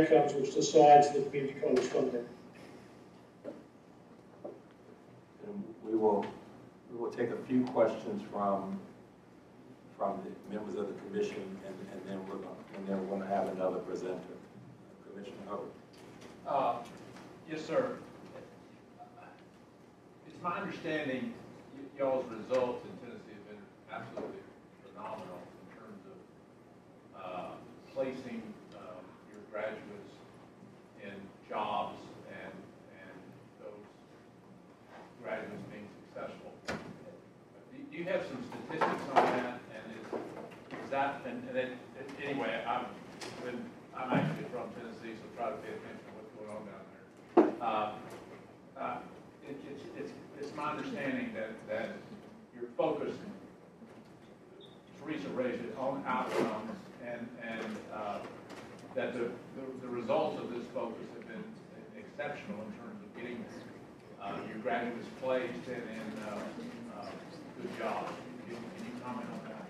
outcomes which decides the community college funding. And we will take a few questions from the members of the commission, and then we're going to have another presenter. Commissioner Hubbard. Yes, sir. It's my understanding y'all's results in Tennessee have been absolutely phenomenal in terms of placing your graduates in jobs and those graduates being successful. Do you have some statistics on that? And is that anyway? I'm actually from Tennessee, so try to pay attention to what's going on down there. It's my understanding that you're focused, Teresa raised it, on outcomes, and that the results of this focus have been exceptional in terms of getting your graduates placed and in good jobs. Can you comment on that?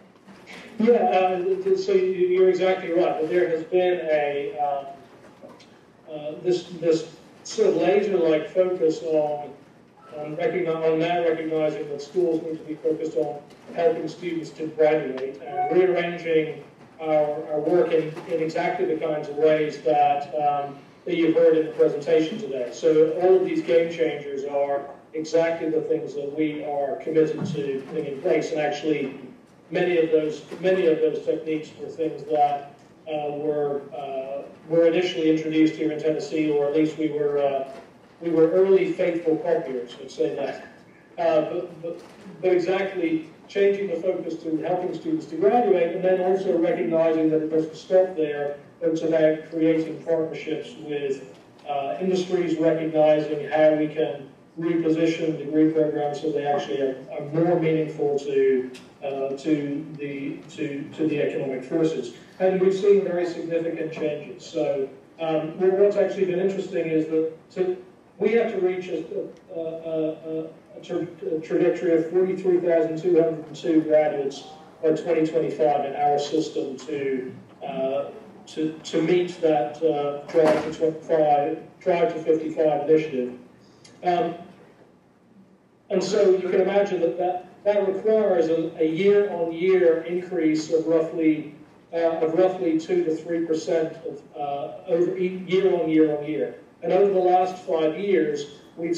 Yeah, so you're exactly right. There has been this sort of laser-like focus on now recognizing that schools need to be focused on helping students to graduate and rearranging our work in exactly the kinds of ways that you've heard in the presentation today. So all of these game changers are exactly the things that we are committed to putting in place, and actually many of those techniques were things that were initially introduced here in Tennessee, or at least we were early faithful copiers, let's say that. But exactly changing the focus to helping students to graduate, and then also recognizing that it doesn't stop there. It's about creating partnerships with industries, recognizing how we can reposition degree programs so they actually are more meaningful to the economic forces. And we've seen very significant changes. So what's actually been interesting is that we have to reach a trajectory of 43,202 graduates by 2025 in our system to meet that Drive to 55 initiative. And so you can imagine that requires a year-on-year increase of roughly 2 to 3% over year-on-year. And over the last 5 years, we've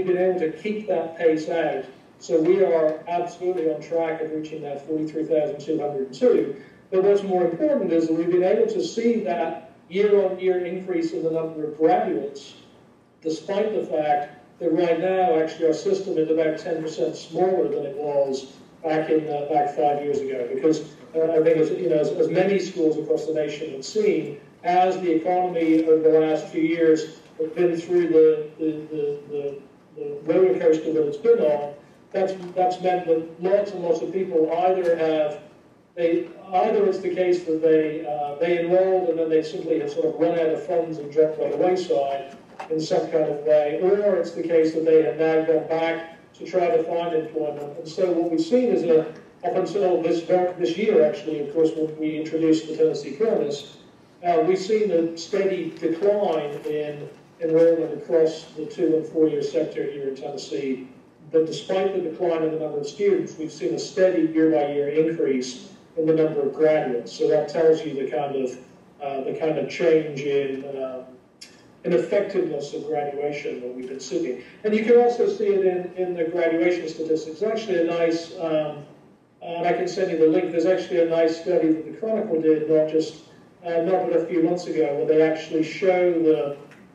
been able to keep that pace out. So we are absolutely on track of reaching that 43,202. But what's more important is that we've been able to see that year-on-year increase in the number of graduates, despite the fact that right now, actually, our system is about 10% smaller than it was back 5 years ago. Because I think, as many schools across the nation have seen, as the economy over the last few years has been through the roller coaster that it's been on, that's meant that lots and lots of people either it's the case that they enrolled and then they simply have sort of run out of funds and dropped by the wayside in some kind of way, or it's the case that they have now gone back to try to find employment. And so what we've seen is up until this year, actually, of course, when we introduced the Tennessee Promise, we've seen a steady decline in enrollment across the 2- and 4-year sector here in Tennessee, but despite the decline in the number of students, we've seen a steady year-by-year increase in the number of graduates. So that tells you the kind of change in effectiveness of graduation that we've been seeing. And you can also see it in the graduation statistics. There's actually a nice, and I can send you the link, there's actually a nice study that the Chronicle did not but a few months ago, where they actually show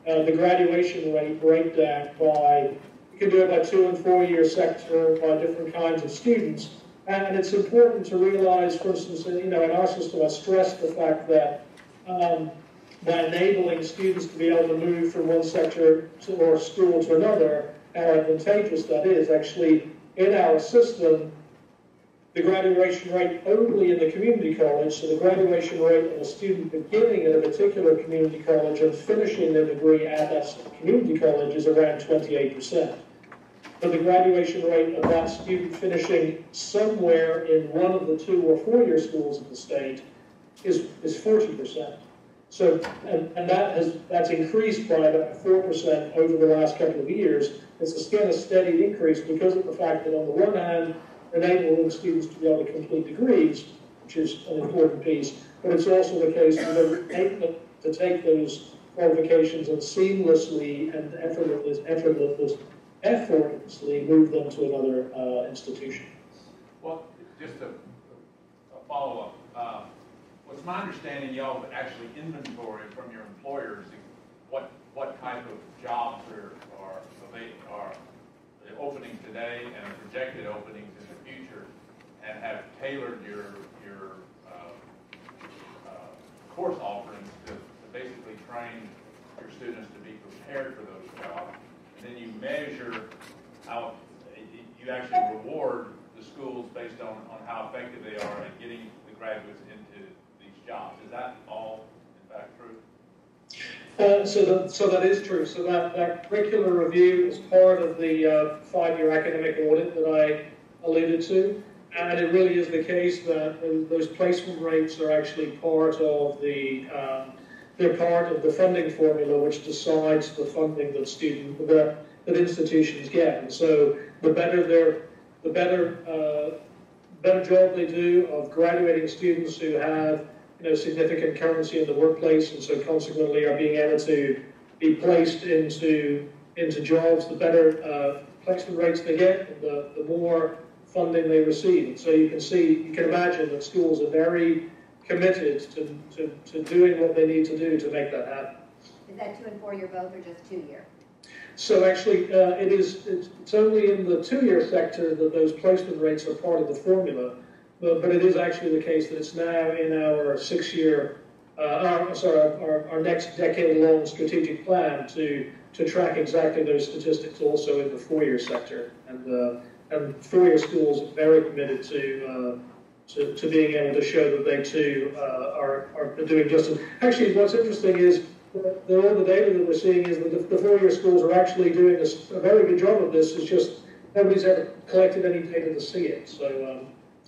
the graduation rate breakdown by, you can do it by 2- and 4-year sector, by different kinds of students. And it's important to realize, for instance, in our system, I stressed the fact that by enabling students to be able to move from one sector or school to another, how advantageous that is. Actually, in our system, the graduation rate only in the community college, so the graduation rate of a student beginning at a particular community college and finishing their degree at that community college is around 28%. But the graduation rate of that student finishing somewhere in one of the 2- or 4-year schools in the state is 40%. So, and that's increased by about 4% over the last couple of years. It's still a steady increase because of the fact that on the one hand, enabling students to be able to complete degrees, which is an important piece, but it's also the case that they're able to take those qualifications and seamlessly and effortlessly move them to another institution. Well, just a follow-up. What's my understanding, y'all actually inventory from your employers what type of jobs are opening today and projected openings in the future, and have tailored your course offerings to basically train your students to be prepared for those jobs. And then you measure how you actually reward the schools based on how effective they are at getting the graduates into these jobs. Is that all, in fact, true? So that is true. So that curricular review is part of the 5-year academic audit that I alluded to. And it really is the case that those placement rates are actually part of they're part of the funding formula which decides the funding that institutions get. And so the better job they do of graduating students who have significant currency in the workplace, and so consequently are being able to be placed into jobs, the better placement rates they get, and the more funding they receive. And so you can imagine that schools are very committed to doing what they need to do to make that happen. Is that 2- and 4-year both, or just 2-year? So actually, it's only in the 2-year sector that those placement rates are part of the formula. But it is actually the case that it's now in our 6-year, our next decade-long strategic plan to track exactly those statistics also in the 4-year sector. And 4-year schools are very committed to being able to show that they too are doing just as. Actually, what's interesting is that all the data that we're seeing is that the 4-year schools are actually doing a very good job of this. It's just nobody's ever collected any data to see it. So.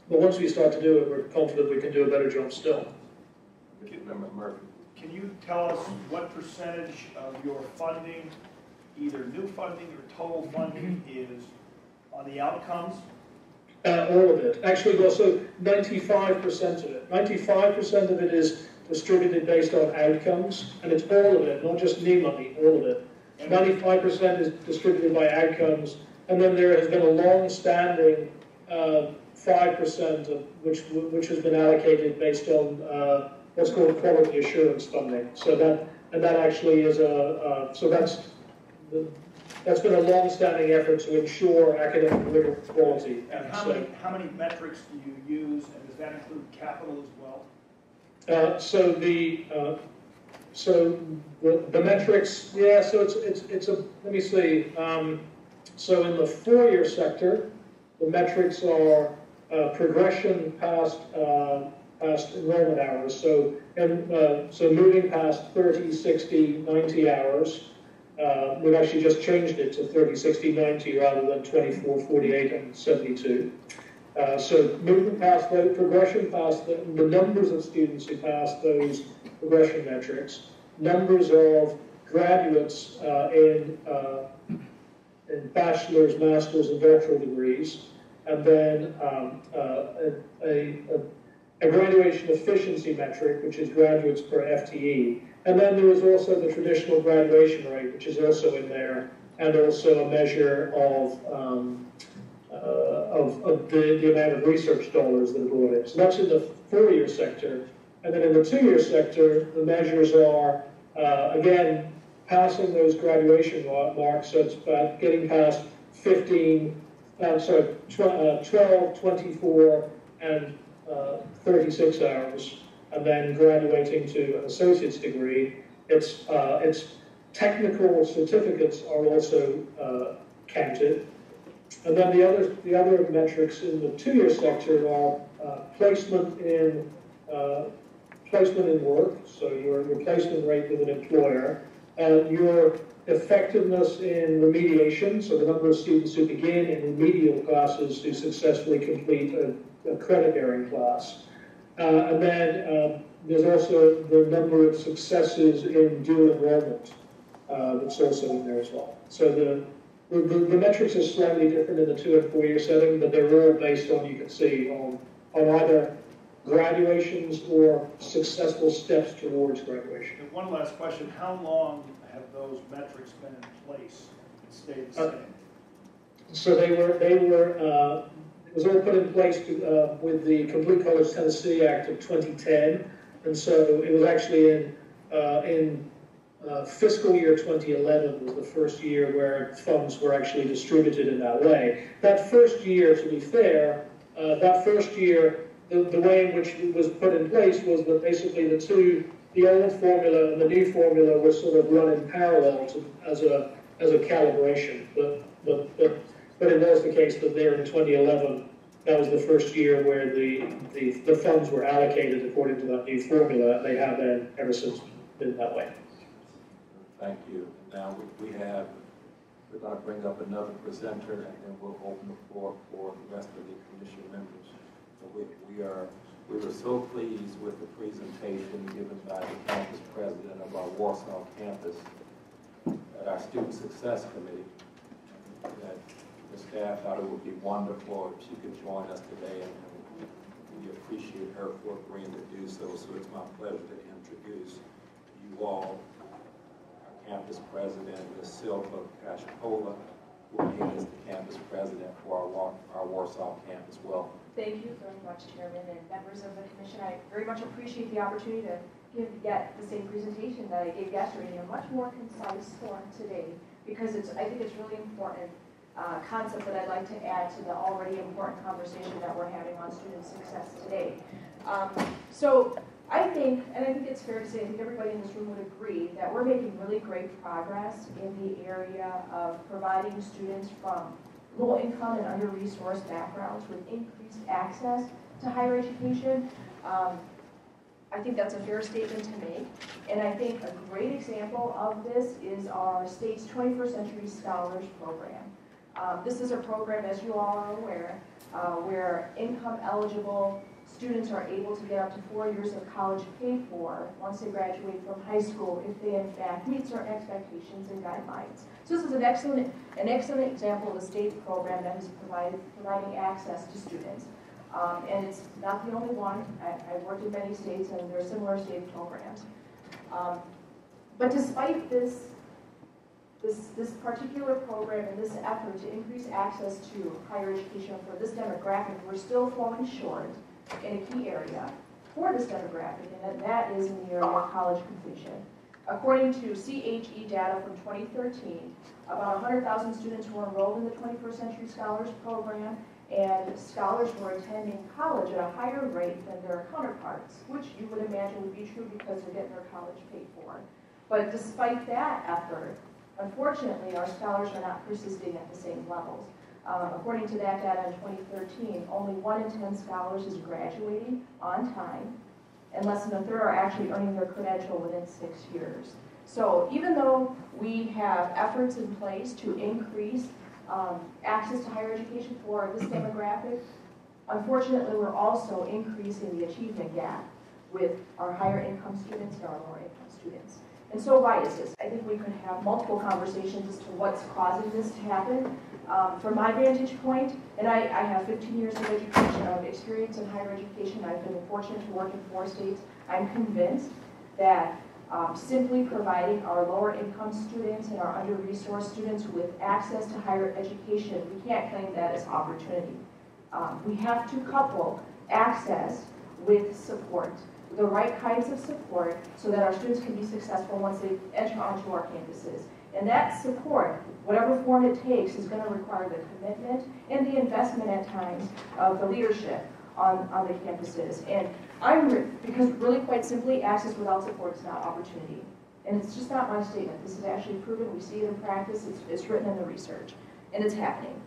But once we start to do it, we're confident we can do a better job still. Can you tell us what percentage of your funding, either new funding or total funding, is on the outcomes? All of it. Actually, well, so 95% of it. 95% of it is distributed based on outcomes, and it's all of it, not just new money, all of it. 95% is distributed by outcomes, and then there has been a long-standing 5% of which has been allocated based on what's called quality assurance funding. So that actually is that's been a long-standing effort to ensure academic rigor quality. And how many metrics do you use, and does that include capital as well? So the metrics, yeah. So it's a let me see. So in the 4-year sector, the metrics are progression past enrollment hours. So moving past 30, 60, 90 hours. We've actually just changed it to 30, 60, 90 rather than 24, 48, and 72. So moving past the progression past the numbers of students who pass those progression metrics, numbers of graduates in bachelor's, master's, and doctoral degrees, and then a graduation efficiency metric, which is graduates per FTE. And then there is also the traditional graduation rate, which is also in there, and also a measure of the amount of research dollars that are brought in. So that's in the 4-year sector. And then in the 2-year sector, the measures are, again, passing those graduation marks. So it's about getting past 12, 24, and 36 hours, and then graduating to an associate's degree. Its technical certificates are also counted. And then the other metrics in the 2-year sector are placement in work, so your placement rate with an employer, and your effectiveness in remediation, so the number of students who begin in remedial classes who successfully complete a credit-bearing class. And then there's also the number of successes in dual enrollment that's also in there as well. So the metrics are slightly different in the 2- and 4-year setting, but they're all based on, you can see, on either graduations or successful steps towards graduation. And one last question, how long have those metrics been in place and stayed the same? So it was all put in place with the Complete College Tennessee Act of 2010, and so it was actually in fiscal year 2011 was the first year where funds were actually distributed in that way. That first year, to be fair, the way in which it was put in place was that basically the old formula and the new formula were sort of run in parallel as a calibration. But it was the case that there in 2011, that was the first year where the funds were allocated according to that new formula. They have then ever since been that way. Thank you. Now we're going to bring up another presenter, and then we'll open the floor for the rest of the commission members. So we were so pleased with the presentation given by the campus president of our Warsaw campus at our Student Success Committee that the staff thought it would be wonderful if she could join us today, and we appreciate her for agreeing to do so. So it's my pleasure to introduce you all, our campus president, Ms. Silva Kashpola, who is the campus president for our Warsaw campus. Welcome. Thank you very much, Chairman and members of the Commission. I very much appreciate the opportunity to give yet the same presentation that I gave yesterday in a much more concise form today, because I think it's really important concept that I'd like to add to the already important conversation that we're having on student success today. So I think it's fair to say, I think everybody in this room would agree that we're making really great progress in the area of providing students from low-income and under-resourced backgrounds with increased access to higher education. I think that's a fair statement to make. And I think a great example of this is our state's 21st Century Scholars Program. This is a program, as you all are aware, where income-eligible students are able to get up to 4 years of college paid for once they graduate from high school if they, in fact, meet certain expectations and guidelines. So this is an excellent example of a state program that is providing access to students. And it's not the only one. I've worked in many states, and there are similar state programs. But despite this particular program and this effort to increase access to higher education for this demographic, we're still falling short in a key area for this demographic, and that is in the area of college completion. According to CHE data from 2013, about 100,000 students were enrolled in the 21st Century Scholars Program, and scholars were attending college at a higher rate than their counterparts, which you would imagine would be true because they're getting their college paid for. But despite that effort, unfortunately, our scholars are not persisting at the same levels. According to that data in 2013, only 1 in 10 scholars is graduating on time, and less than a third are actually earning their credential within 6 years. So even though we have efforts in place to increase access to higher education for this demographic, unfortunately, we're also increasing the achievement gap with our higher income students and our lower income students. And so why is this? I think we could have multiple conversations as to what's causing this to happen. From my vantage point, and I have 15 years of education, of experience in higher education. I've been fortunate to work in 4 states. I'm convinced that simply providing our lower income students and our under-resourced students with access to higher education, we can't claim that as opportunity. We have to couple access with support, the right kinds of support, so that our students can be successful once they enter onto our campuses. And that support, whatever form it takes, is going to require the commitment and the investment at times of the leadership on the campuses. And because really quite simply, access without support is not opportunity. And it's just not my statement. This is actually proven. We see it in practice. It's written in the research. And it's happening.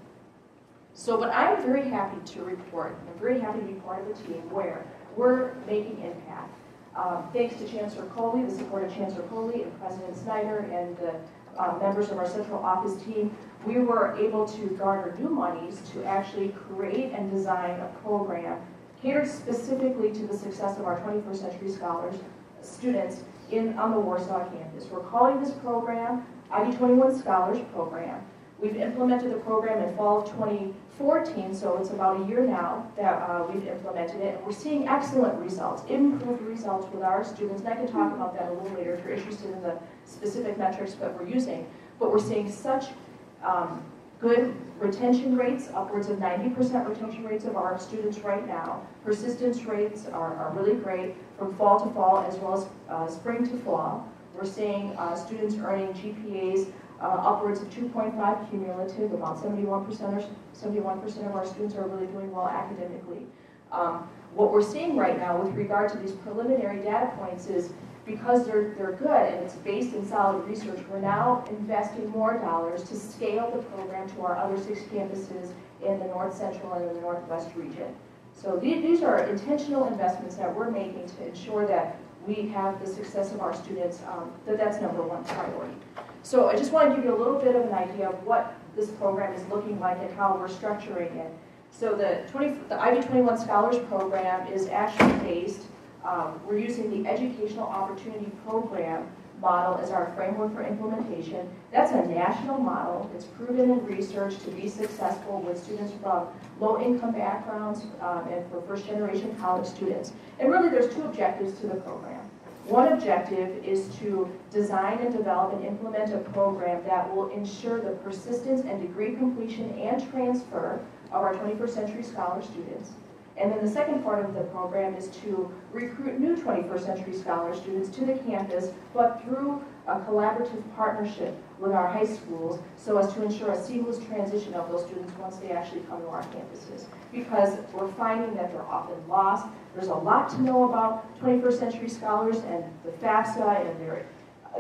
So, but I'm very happy to report, I'm very happy to be part of a team where we're making impact. Thanks to Chancellor Coley, the support of Chancellor Coley and President Snyder and the members of our central office team, we were able to garner new monies to actually create and design a program catered specifically to the success of our 21st Century Scholars students on the Warsaw campus. We're calling this program IB 21 Scholars Program. We've implemented the program in fall of 2014, so it's about a year now that we've implemented it. And we're seeing excellent results, improved results with our students. And I can talk about that a little later if you're interested in the specific metrics that we're using. But we're seeing such good retention rates, upwards of 90% retention rates of our students right now. Persistence rates are really great from fall to fall as well as spring to fall. We're seeing students earning GPAs upwards of 2.5 cumulative. About 71% of our students are really doing well academically. What we're seeing right now with regard to these preliminary data points is because they're good and it's based in solid research, we're now investing more dollars to scale the program to our other 6 campuses in the North Central and in the Northwest region. So these are intentional investments that we're making to ensure that we have the success of our students, that's #1 priority. So I just want to give you a little bit of an idea of what this program is looking like and how we're structuring it. So the IB 21 Scholars Program is actually based, we're using the Educational Opportunity Program model as our framework for implementation. That's a national model. It's proven in research to be successful with students from low-income backgrounds and for first-generation college students. And really there's 2 objectives to the program. One objective is to design and develop and implement a program that will ensure the persistence and degree completion and transfer of our 21st Century Scholar students. And then the second part of the program is to recruit new 21st Century Scholar students to the campus, but through a collaborative partnership with our high schools so as to ensure a seamless transition of those students once they actually come to our campuses. Because we're finding that they're often lost. There's a lot to know about 21st Century Scholars and the FAFSA, and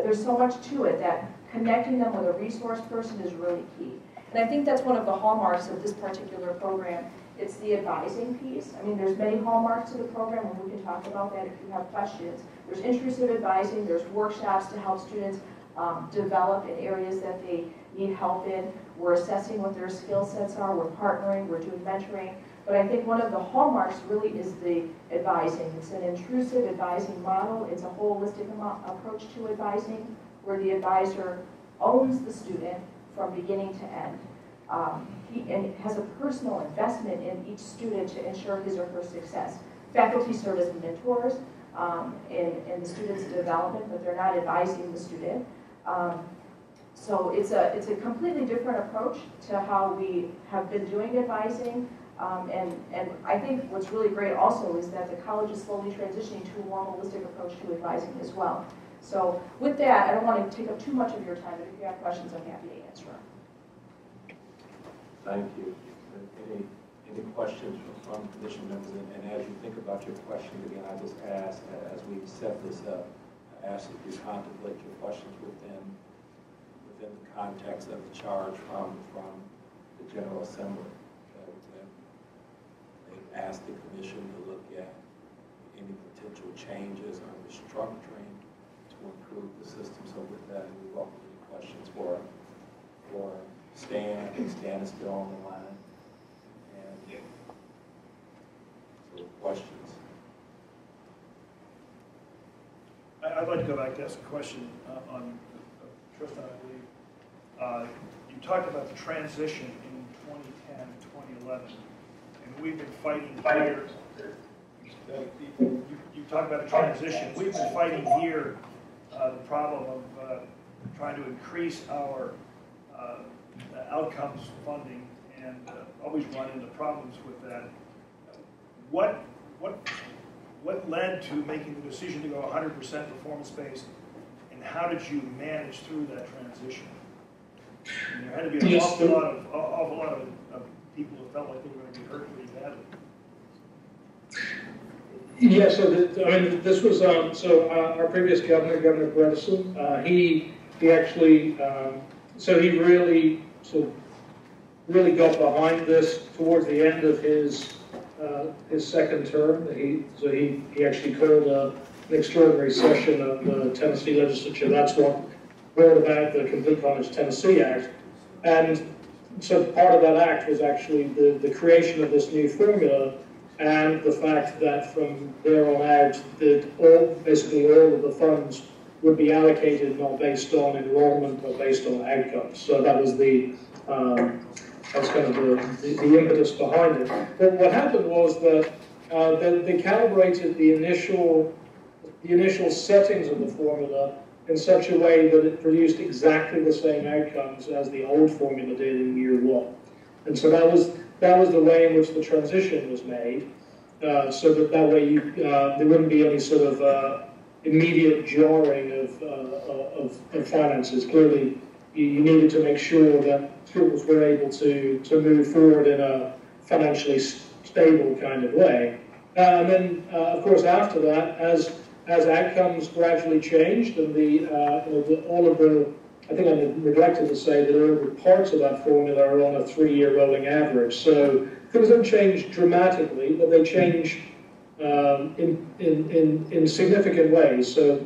there's so much to it that connecting them with a resource person is really key. And I think that's one of the hallmarks of this particular program. It's the advising piece. I mean, there's many hallmarks to the program, and we can talk about that if you have questions. There's intrusive advising. There's workshops to help students develop in areas that they need help in. We're assessing what their skill sets are. We're partnering. We're doing mentoring. But I think one of the hallmarks really is the advising. It's an intrusive advising model. It's a holistic approach to advising, where the advisor owns the student from beginning to end. He has a personal investment in each student to ensure his or her success. Faculty serve as mentors in the student's development, but they're not advising the student. So it's a completely different approach to how we have been doing advising. And I think what's really great also is that the college is slowly transitioning to a more holistic approach to advising as well. So with that, I don't want to take up too much of your time, but if you have questions, I'm happy to answer them. Thank you. Any questions from commission members? And as you think about your questions, again, I just ask, as we set this up, I ask that you contemplate your questions within the context of the charge from the General Assembly. They've asked the commission to look at any potential changes or restructuring to improve the system. So with that, we welcome any questions for Stan. I think Stan is still on the line. And so questions. I'd like to go back to ask a question on Tristan, I believe. You talked about the transition in 2010, 2011, and we've been fighting here. You talked about a transition. We've been fighting here the problem of trying to increase our outcomes funding and always run into problems with that. What led to making the decision to go 100% performance-based, and how did you manage through that transition? And there had to be an awful lot of people who felt like they were going to be hurt really badly. Yeah, so this was our previous governor, Governor Bredesen. He actually he really got behind this towards the end of his second term. He actually called an extraordinary session of the Tennessee legislature. That's what brought about the Complete College Tennessee Act. And so part of that act was actually the creation of this new formula, and the fact that from there on out, that basically all of the funds would be allocated not based on enrollment, but based on outcomes. So that was that's kind of the impetus behind it. But what happened was that they calibrated the initial settings of the formula in such a way that it produced exactly the same outcomes as the old formula did in year one. And so that was the way in which the transition was made, so that way there wouldn't be any sort of immediate jarring of finances. Clearly, you needed to make sure that schools were able to move forward in a financially stable kind of way. And then, of course, after that, as outcomes gradually changed, and I think I neglected to say that all the parts of that formula are on a 3-year rolling average. So things don't change dramatically, but they change in significant ways. So,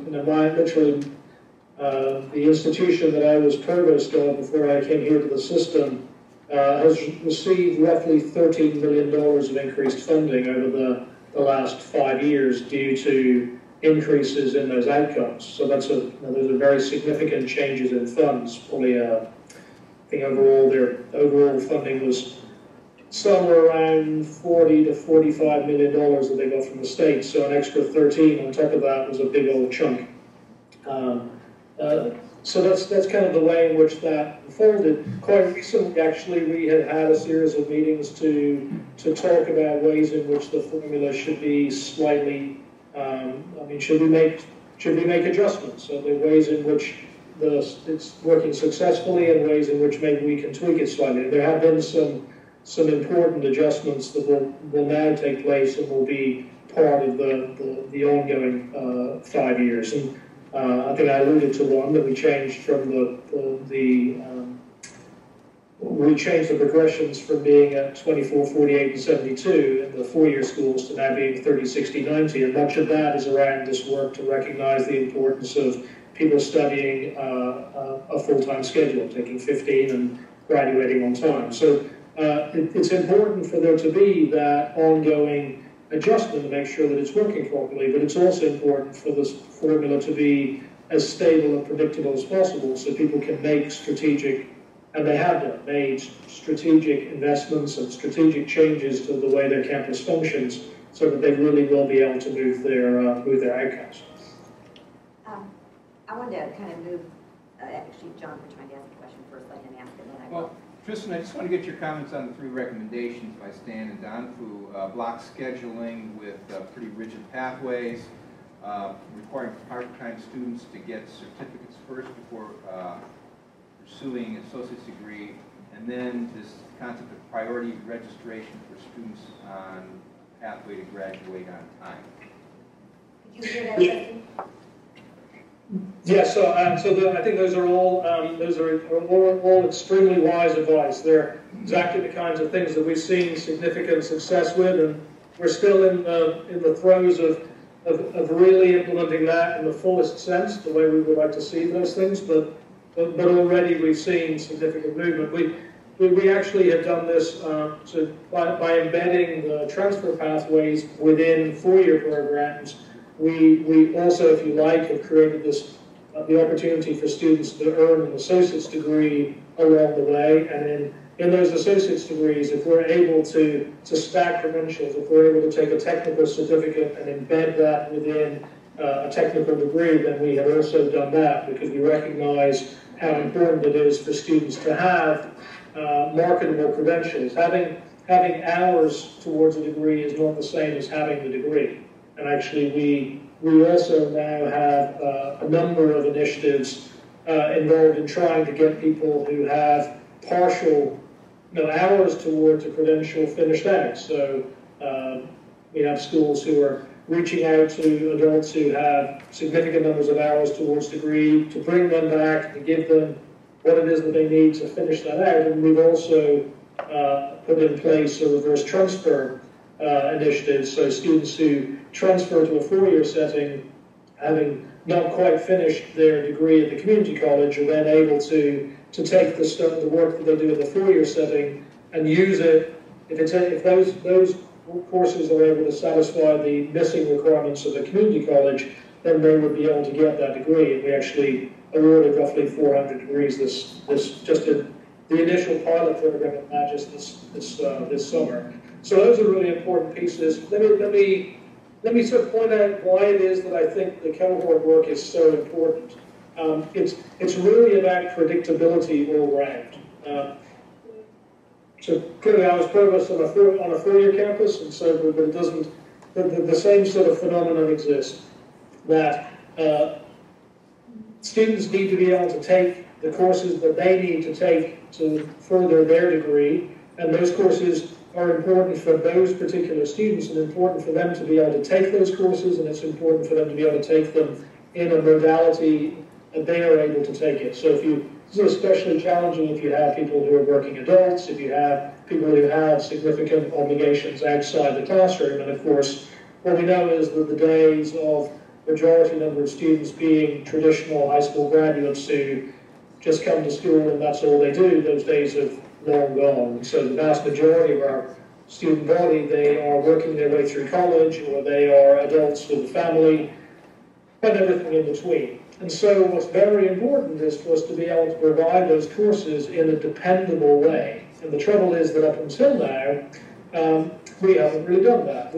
the institution that I was provost of before I came here to the system has received roughly $13 million of increased funding over the last 5 years due to increases in those outcomes. So those are very significant changes in funds. Probably, I think overall their overall funding was somewhere around $40 to $45 million that they got from the state. So an extra 13 on top of that was a big old chunk. So that's kind of the way in which that unfolded. Quite recently, actually, we had a series of meetings to talk about ways in which the formula should be slightly. Should we make adjustments? So there are ways in which it's working successfully, and ways in which maybe we can tweak it slightly. There have been some important adjustments that will now take place and will be part of the ongoing 5 years. And I think I alluded to one that we changed from we changed the progressions from being at 24, 48, and 72 in the 4-year schools to now being 30, 60, 90. And much of that is around this work to recognize the importance of people studying a full-time schedule, taking 15 and graduating on time. So it's important for there to be that ongoing adjustment to make sure that it's working properly, but it's also important for this formula to be as stable and predictable as possible so people can make strategic, and they have done, made strategic investments and strategic changes to the way their campus functions so that they really will be able to move their outcomes. I wanted to kind of move, actually, John, we're trying to ask a question first, let him ask it, and then I will. Tristan, I just want to get your comments on the 3 recommendations by Stan and Danfu. Block scheduling with pretty rigid pathways, requiring part-time students to get certificates first before pursuing an associate's degree, and then this concept of priority registration for students on pathway to graduate on time. Could you hear that, Justin? Yeah, so I think those are all extremely wise advice. They're exactly the kinds of things that we've seen significant success with, and we're still in the throes of really implementing that in the fullest sense, the way we would like to see those things. But already we've seen significant movement. We actually have done this by embedding the transfer pathways within 4-year programs. we also, if you like, have created this the opportunity for students to earn an associate's degree along the way. And in those associate's degrees, if we're able to stack credentials, if we're able to take a technical certificate and embed that within a technical degree, then we have also done that, because we recognize how important it is for students to have marketable credentials. Having hours towards a degree is not the same as having the degree. And actually, we also now have a number of initiatives involved in trying to get people who have partial hours towards a credential finished out. So we have schools who are reaching out to adults who have significant numbers of hours towards degree, to bring them back, to give them what it is that they need to finish that out. And we've also put in place a reverse transfer initiative, so students who transfer to a four-year setting, having not quite finished their degree at the community college, are then able to take the work that they do in the four-year setting and use it. If those courses are able to satisfy the missing requirements of the community college, then they would be able to get that degree. And we actually awarded roughly 400 degrees this just in the initial pilot program at Magis this summer. So those are really important pieces. Let me sort of point out why it is that I think the cohort work is so important. It's really about predictability all around. So clearly I was provost on a four-year campus, and so but it doesn't, the same sort of phenomenon exists, that students need to be able to take the courses that they need to take to further their degree, and those courses are important for those particular students, and important for them to be able to take those courses, and it's important for them to be able to take them in a modality that they are able to take it. So this is especially challenging if you have people who are working adults, if you have people who have significant obligations outside the classroom, and of course, what we know is that the days of majority number of students being traditional high school graduates who just come to school and that's all they do, those days have long gone. So the vast majority of our student body, they are working their way through college, or they are adults with a family, and everything in between. And so what's very important is for us to be able to provide those courses in a dependable way. And the trouble is that up until now, we haven't really done that.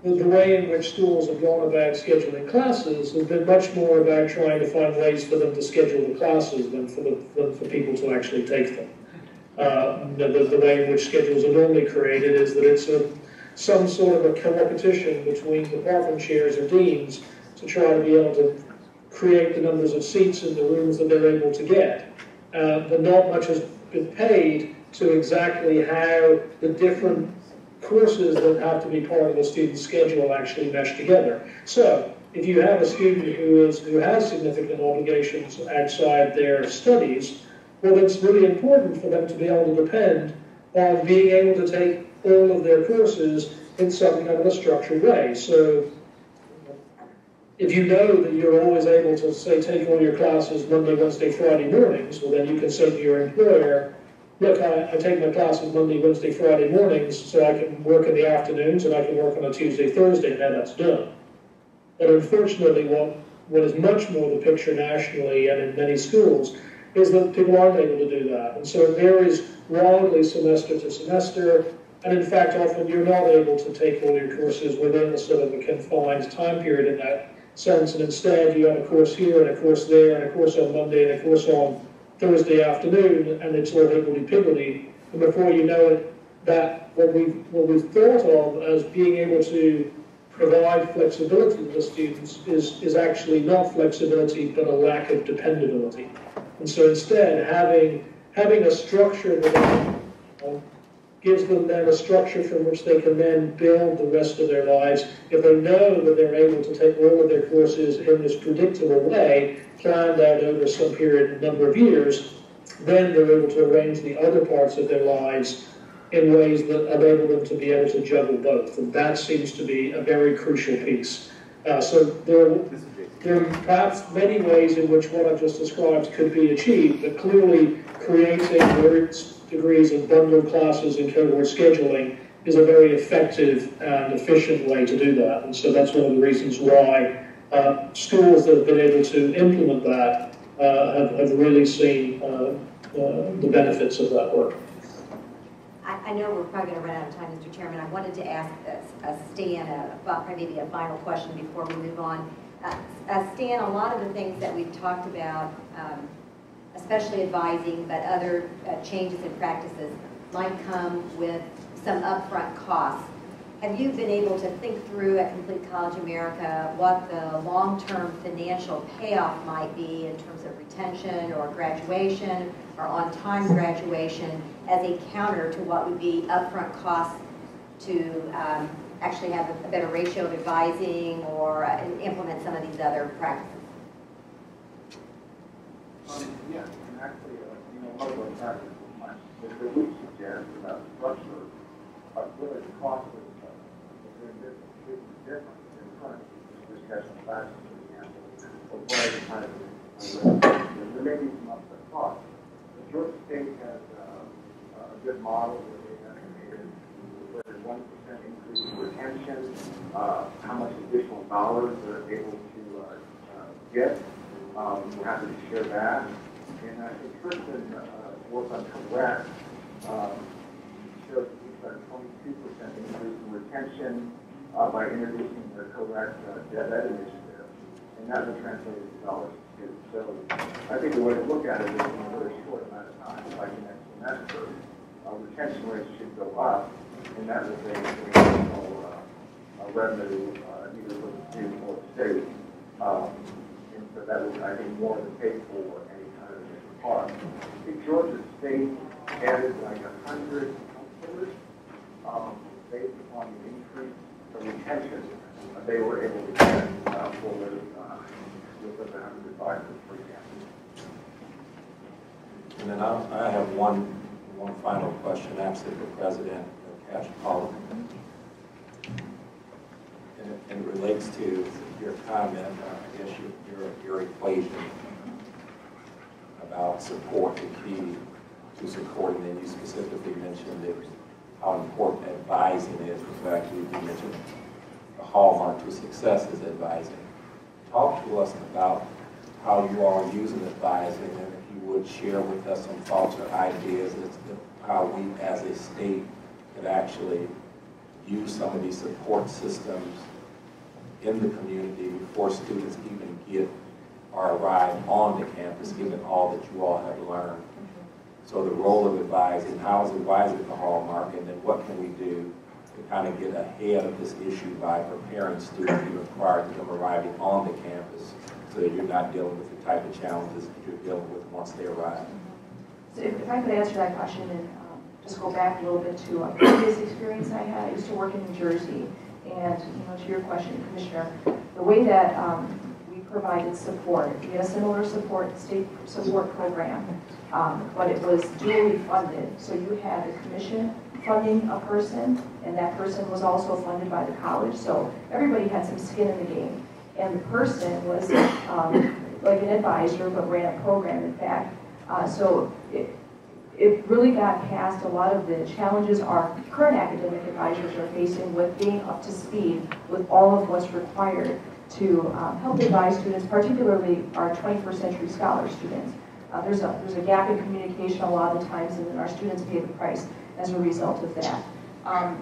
The way in which schools have gone about scheduling classes has been much more about trying to find ways for them to schedule the classes than for people to actually take them. The way in which schedules are normally created is that it's some sort of a competition between department chairs or deans to try to be able to create the numbers of seats in the rooms that they're able to get. But not much has been paid to exactly how the different courses that have to be part of the student's schedule actually mesh together. So if you have a student who has significant obligations outside their studies, well, it's really important for them to be able to depend on being able to take all of their courses in some kind of a structured way. So if you know that you're always able to, say, take all your classes Monday, Wednesday, Friday mornings, well, then you can say to your employer, look, I take my classes Monday, Wednesday, Friday mornings, so I can work in the afternoons and I can work on a Tuesday, Thursday, and then that's done. But unfortunately, what is much more the picture nationally and in many schools is that people aren't able to do that. And so it varies wildly semester to semester, and in fact, often you're not able to take all your courses within a sort of a confined time period in that sense, and instead you have a course here and a course there and a course on Monday and a course on Thursday afternoon, and it's all higgledy-piggledy. And before you know it, that what we've thought of as being able to provide flexibility to the students is actually not flexibility, but a lack of dependability. And so instead, having a structure that gives them then a structure from which they can then build the rest of their lives. If they know that they're able to take all of their courses in this predictable way, planned out over some period, number of years, then they're able to arrange the other parts of their lives in ways that enable them to be able to juggle both. And that seems to be a very crucial piece. So there are perhaps many ways in which what I've just described could be achieved, but clearly creating various degrees of bundled classes and cohort scheduling is a very effective and efficient way to do that. And so that's one of the reasons why schools that have been able to implement that have really seen the benefits of that work. I know we're probably going to run out of time, Mr. Chairman. I wanted to ask Stan maybe a final question before we move on. Stan, a lot of the things that we've talked about, especially advising, but other changes in practices, might come with some upfront costs. Have you been able to think through at Complete College America what the long-term financial payoff might be in terms of retention or graduation or on-time graduation as a counter to what would be upfront costs to actually have a better ratio of advising or implement some of these other practices? Yeah, and actually, one of our practices that we suggest about structure are really the cost of doing business is different than current discussion classes, for example, or what other kind of there may be some upfront costs. But Georgia State has a good model where they estimated for every 1% increase in retention, how much additional dollars they're able to get. We're happy to share that. And I think Kristen work on correct shows that we've got a 22% increase in retention by introducing the correct debt initiative, and that will translate into dollars to students. So I think the way to look at it is in a very short amount of time, like the next semester, retention rates should go up, and that will bring additional revenue either for the student or the state. And so that would, I think, more than pay for any kind of initial cost. I think Georgia State added like 100 counselors based upon the increase of retention they were able to get for those with 100 advisors, for example. And then I have one final question, actually, for President Cash Paul. And it relates to your comment, I guess your equation about support, the key to supporting, and you specifically mentioned it, how important advising is. In fact, you mentioned the hallmark to success is advising. Talk to us about how you are using advising, and if you would share with us some thoughts or ideas as to how we as a state could actually use some of these support systems in the community before students even get or arrive on the campus, given all that you all have learned. So the role of advising, how is advising the hallmark, and then what can we do to kind of get ahead of this issue by preparing students even prior to them arriving on the campus so that you're not dealing with the type of challenges that you're dealing with once they arrive. So if I could answer that question and just go back a little bit to a previous experience I had. I used to work in New Jersey, and to your question, Commissioner, the way that we provided support, we had a similar state support program, but it was dually funded. So you had the commission funding a person, and that person was also funded by the college. So everybody had some skin in the game, and the person was like an advisor, but ran a program. In fact, so it really got past a lot of the challenges our current academic advisors are facing with being up to speed with all of what's required to help advise students, particularly our 21st century scholar students. There's a gap in communication a lot of the times, and then our students pay the price as a result of that.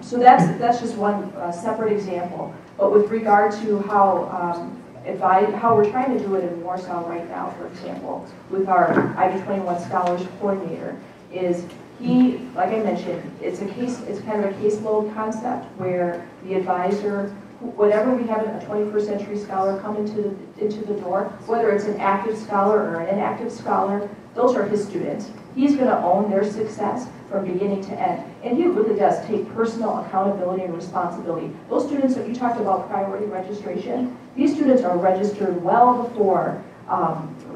So that's just one separate example. But with regard to how we're trying to do it in Warsaw right now, for example, with our Ivy 21 Scholars Coordinator, is he, like I mentioned, it's kind of a caseload concept where the advisor, whenever we have a 21st century scholar come into the door, whether it's an active scholar or an inactive scholar, those are his students. He's going to own their success from beginning to end. And he really does take personal accountability and responsibility. Those students that you talked about priority registration, these students are registered well before,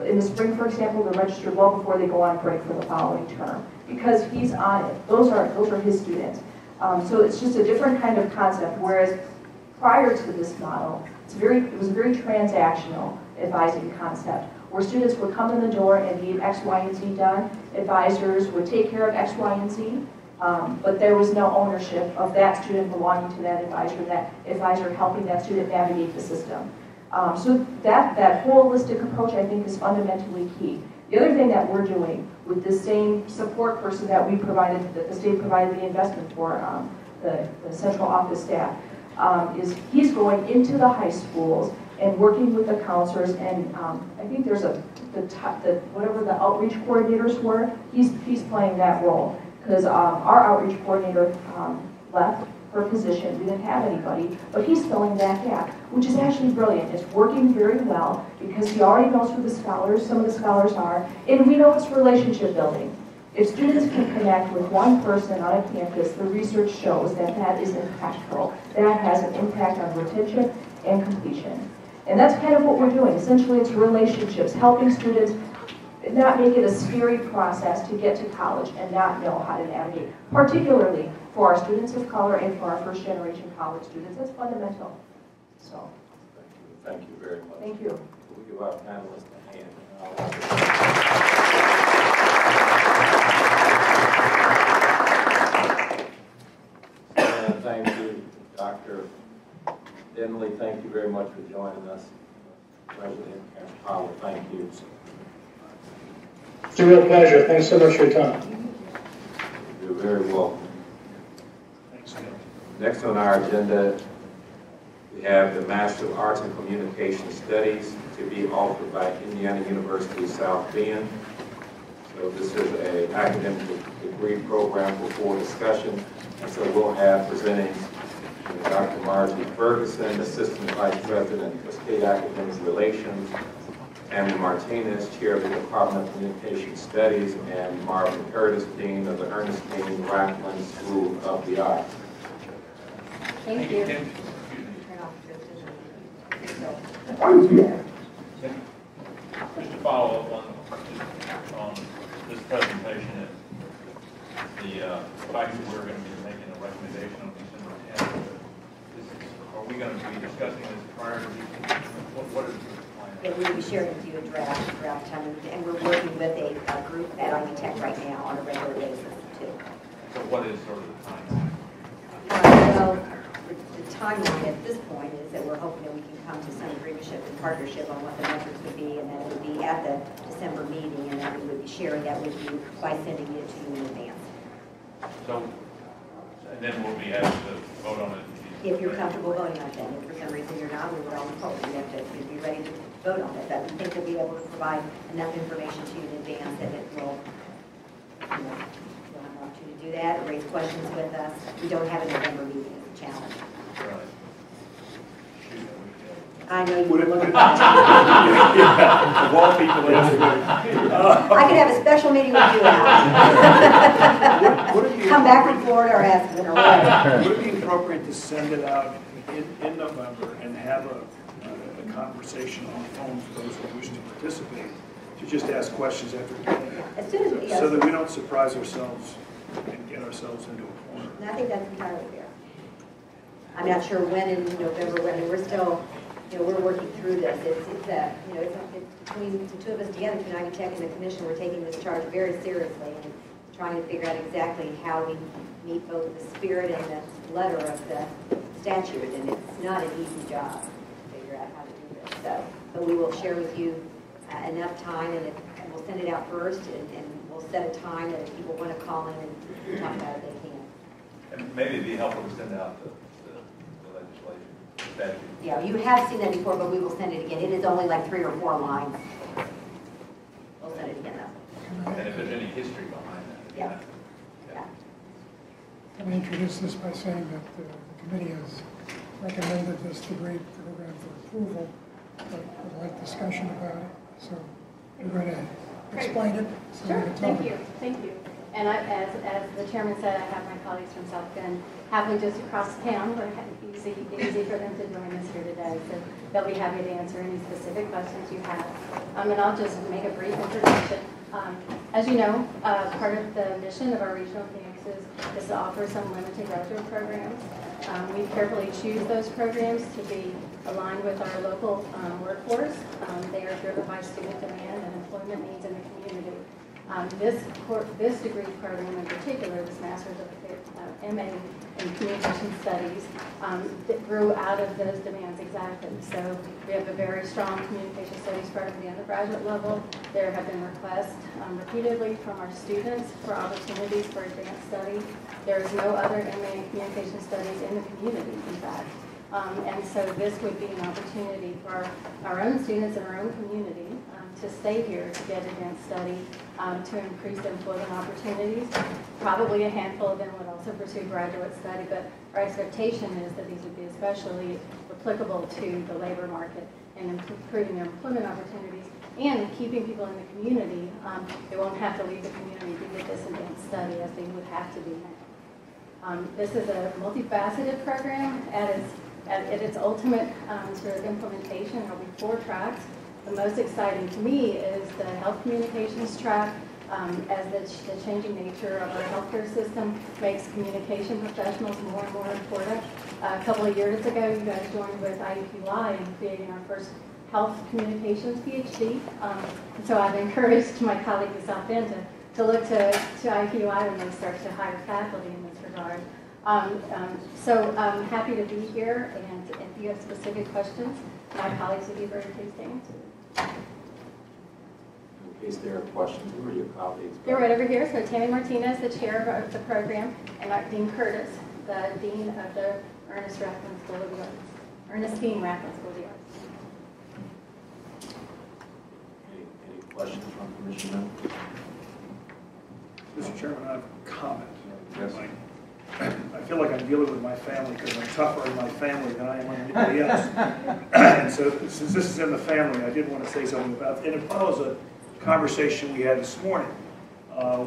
in the spring, for example, they're registered well before they go on break for the following term, because he's on it. Those are his students. So it's just a different kind of concept, whereas prior to this model, it was a very transactional advising concept, where students would come in the door and need X, Y, and Z done. Advisors would take care of X, Y, and Z, But there was no ownership of that student belonging to that advisor helping that student navigate the system. So that holistic approach, I think, is fundamentally key. The other thing that we're doing with the same support person that we provided, that the state provided the investment for, the central office staff, is he's going into the high schools and working with the counselors, and I think there's whatever the outreach coordinators were, he's playing that role, because our outreach coordinator left her position, we didn't have anybody, but he's filling that gap, which is actually brilliant. It's working very well because he already knows who some of the scholars are, and we know it's relationship building. If students can connect with one person on a campus, the research shows that that is impactful. That has an impact on retention and completion. And that's kind of what we're doing. Essentially, it's relationships, helping students not make it a scary process to get to college and not know how to navigate, particularly for our students of color and for our first-generation college students. That's fundamental. So, thank you very much. Thank you. We'll give our panelists a hand. And thank you, Dr. Denley. Thank you very much for joining us. President Powell, thank you. It's a real pleasure. Thanks so much for your time. You're very welcome. Thanks, Bill. Next on our agenda, we have the Master of Arts in Communication Studies to be offered by Indiana University South Bend. So this is an academic degree program for discussion. And so we'll have presenting Dr. Margie Ferguson, Assistant Vice President for State Academic Relations, Amy Martinez, Chair of the Department of Communication Studies, and Marvin Curtis, Dean of the Ernestine Racklin School of the Arts. Thank you. Just to follow up on this presentation, the fact that we're going to be making a recommendation on December 10th, are we going to be discussing this prior to what is the plan? Yeah, we'll be sharing with you a draft time, and we're working with a group at Ivy Tech right now on a regular basis, too. So what is sort of the timeline? Well, the timeline at this point is that we're hoping that we can come to some agreement and partnership on what the metrics would be, and then it would be at the December meeting, and then we would be sharing that with you by sending it to you in advance. So, and then we'll be asked to vote on it. If you're comfortable voting on it, then if for some reason you're not, we would always hope we have to be ready to vote on it. But we think that we'll be able to provide enough information to you in advance that it will, you'll have an opportunity to do that, or raise questions with us. We don't have a November meeting as a challenge. Right. I know you would look at that. I could have a special meeting with you, Al. Come back from Florida or Aspen or whatever. Would it be appropriate to send it out in November and have a conversation on the phone for those who wish to participate, to just ask questions after the meeting? As soon as yes. So that we don't surprise ourselves and get ourselves into a corner. And I think that's entirely fair. I'm not sure when in November, I mean, we're still, we're working through this. It's between the two of us together, between Ivy Tech and the Commission, we're taking this charge very seriously and trying to figure out exactly how we meet both the spirit and the letter of the statute. And it's not an easy job to figure out how to do this. So, but we will share with you enough time, and we'll send it out first, and we'll set a time that if people want to call in and talk about it, they can. And maybe it'd be helpful to send out the legislation, the statute. Yeah, you have seen that before, but we will send it again. It is only like 3 or 4 lines. We'll send it again, though. And if there's any history behind that. Yeah. Yeah. Let me introduce this by saying that the committee has recommended this degree program for approval, but would like discussion about it. So we're going to explain it. So Sure, we can talk thank about you, it. thank you. And as the chairman said, I have my colleagues from South Bend happily just across town, but easy for them to join us here today. So they'll be happy to answer any specific questions you have. And I'll just make a brief introduction. As you know, part of the mission of our regional campuses is to offer some limited graduate programs. We carefully choose those programs to be aligned with our local workforce. They are driven by student demand and employment needs in the community. This degree program in particular, this Master's of MA in Communication Studies, that grew out of those demands exactly. So we have a very strong Communication Studies program at the undergraduate level. There have been requests repeatedly from our students for opportunities for advanced study. There is no other MA in Communication Studies in the community, in fact. And so this would be an opportunity for our own students in our own community to stay here to get advanced study, to increase employment opportunities. Probably a handful of them would also pursue graduate study, but our expectation is that these would be especially applicable to the labor market and improving their employment opportunities and keeping people in the community. They won't have to leave the community to get this advanced study as they would have to do now. This is a multifaceted program. At its ultimate sort of implementation, there will be 4 tracks. The most exciting to me is the health communications track, as the changing nature of our healthcare system makes communication professionals more and more important. A couple of years ago, you guys joined with IUPUI in creating our first health communications PhD. And so I've encouraged my colleagues at South Bend to look to IUPUI when they start to hire faculty in this regard. So I'm happy to be here, and if you have specific questions, my colleagues would be very pleased to answer. In case there are questions, who are your colleagues? They're right over here. So Tammy Martinez, the chair of the program, and Dean Curtis, the dean of the Ernest Rathman School of the Arts. Ernestine Rathman School of the Arts. Any questions from Commissioner? Mr. Chairman, I have a comment. Yes. I feel like I'm dealing with my family because I'm tougher in my family than I am on anybody else. And so since this is in the family, I did want to say something about it. And it follows a conversation we had this morning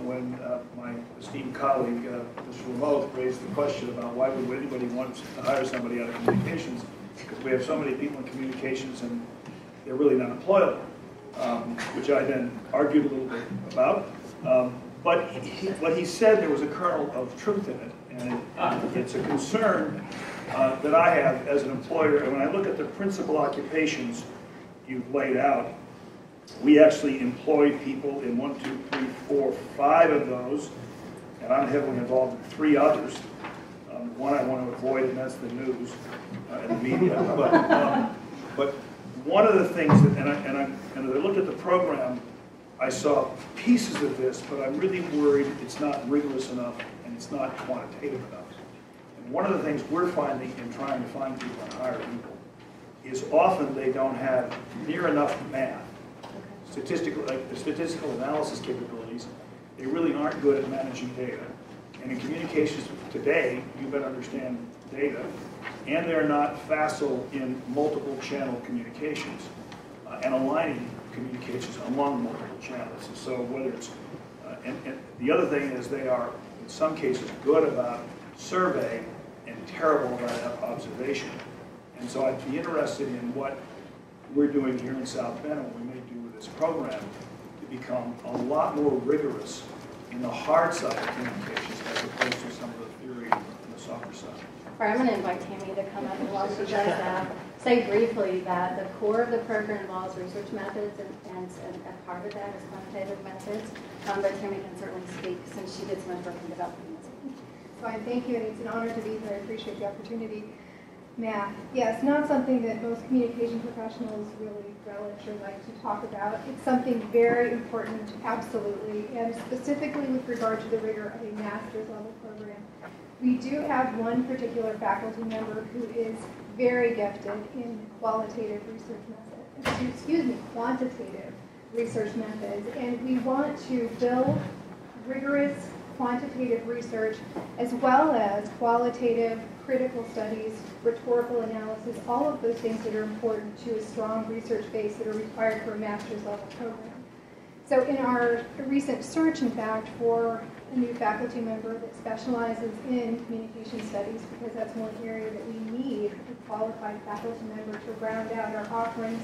when my esteemed colleague, Mr. Lamoth, raised the question about why would anybody want to hire somebody out of communications, because we have so many people in communications and they're really not employable, which I then argued a little bit about. But what he said, there was a kernel of truth in it. And it's a concern that I have as an employer. And when I look at the principal occupations you've laid out, we actually employ people in 1, 2, 3, 4, 5 of those. And I'm heavily involved in 3 others. One I want to avoid, and that's the news and the media. But one of the things, that, and as I look at the program, I saw pieces of this, but I'm really worried it's not rigorous enough and it's not quantitative enough. And one of the things we're finding in trying to find people and hire people is often they don't have near enough math, statistical analysis capabilities. They really aren't good at managing data. And in communications today, you better understand data, and they're not facile in multiple channel communications and aligning communications among multiple channels. And so whether it's, and the other thing is they are, in some cases, good about survey and terrible about observation. And so I'd be interested in what we're doing here in South Bend and what we may do with this program to become a lot more rigorous in the hard side of communications as opposed to some of the theory and the softer side. All right, I'm going to invite Tammy to come up and while she does that, say briefly that the core of the program involves research methods, and a part of that is quantitative methods. But Tammy can certainly speak since she did so much work in developing this. Fine, thank you, and it's an honor to be here. I appreciate the opportunity. Math, yes, not something that most communication professionals really relish or like to talk about. It's something very important, absolutely, and specifically with regard to the rigor of a master's level program. We do have one particular faculty member who is very gifted in quantitative research methods, and we want to build rigorous quantitative research as well as qualitative critical studies, rhetorical analysis, all of those things that are important to a strong research base that are required for a master's level program. So in our recent search, in fact, for a new faculty member that specializes in communication studies, because that's one area that we need a qualified faculty member to round out our offerings,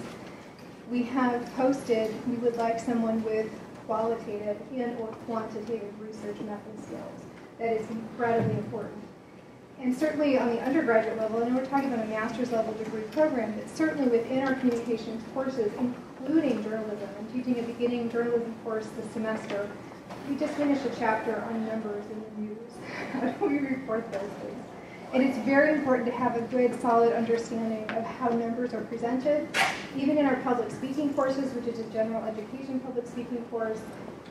we have posted we would like someone with qualitative and or quantitative research method skills. That is incredibly important. And certainly on the undergraduate level, and we're talking about a master's level degree program, but certainly within our communications courses, including journalism. I'm teaching a beginning journalism course this semester. We just finished a chapter on numbers in the news. How do we report those things? And it's very important to have a good, solid understanding of how numbers are presented. Even in our public speaking courses, which is a general education public speaking course,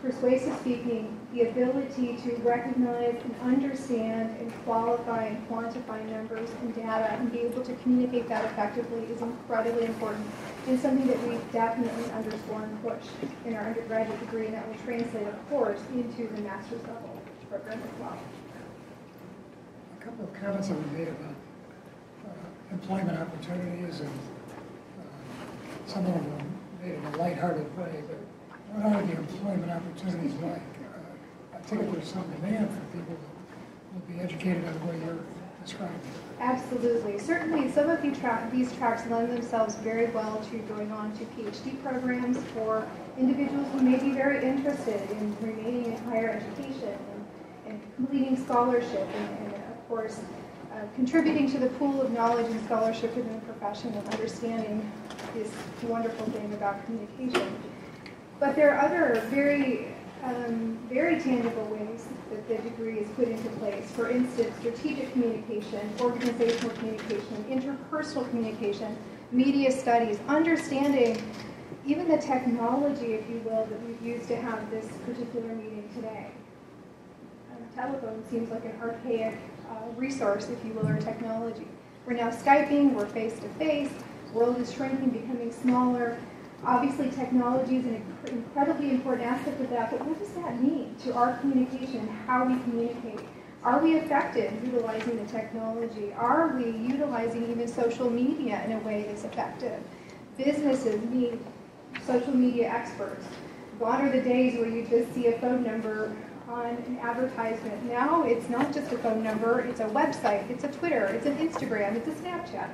persuasive speaking, the ability to recognize and understand and qualify and quantify numbers and data and be able to communicate that effectively is incredibly important and something that we definitely underscore and push in our undergraduate degree, and that will translate, of course, into the master's level program as well. A couple of comments that were made about employment opportunities, and some of them made in a lighthearted way, but what are the employment opportunities like? I think there's some demand for people that will be educated in the way you're describing. Absolutely. Certainly, some of these tracks lend themselves very well to going on to PhD programs for individuals who may be very interested in remaining in higher education and completing scholarship and of course, contributing to the pool of knowledge and scholarship within the profession and understanding this wonderful thing about communication. But there are other very tangible ways that the degree is put into place. For instance, strategic communication, organizational communication, interpersonal communication, media studies, understanding even the technology, if you will, that we've used to have this particular meeting today. Telephone seems like an archaic resource, if you will, or technology. We're now Skyping, we're face-to-face, world is shrinking, becoming smaller. Obviously, technology is an incredibly important aspect of that, but what does that mean to our communication, how we communicate? Are we effective utilizing the technology? Are we utilizing even social media in a way that's effective? Businesses need social media experts. Gone are the days where you just see a phone number on an advertisement. Now it's not just a phone number, it's a website, it's a Twitter, it's an Instagram, it's a Snapchat.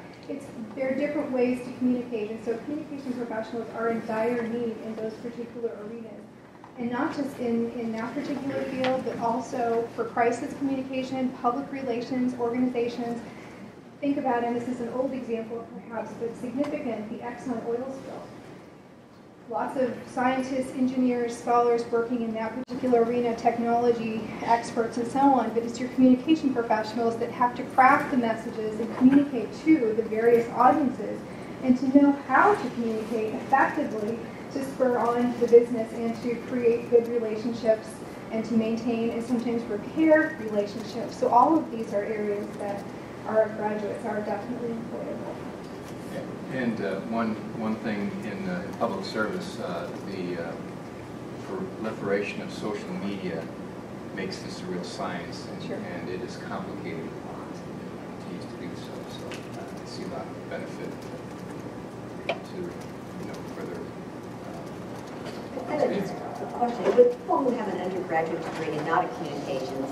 There are different ways to communicate, and so communication professionals are in dire need in those particular arenas. And not just in that particular field, but also for crisis communication, public relations, organizations. Think about, and this is an old example perhaps, but significant, the Exxon oil spill. Lots of scientists, engineers, scholars working in that particular arena, technology experts and so on, but it's your communication professionals that have to craft the messages and communicate to the various audiences and to know how to communicate effectively to spur on the business and to create good relationships and to maintain and sometimes repair relationships. So all of these are areas that our graduates are definitely employable. And one thing in public service, the proliferation of social media makes this a real science, and it is complicated. It continues to do so. So I see a lot of benefit to further. I have a question. Would people who have an undergraduate degree and not a communications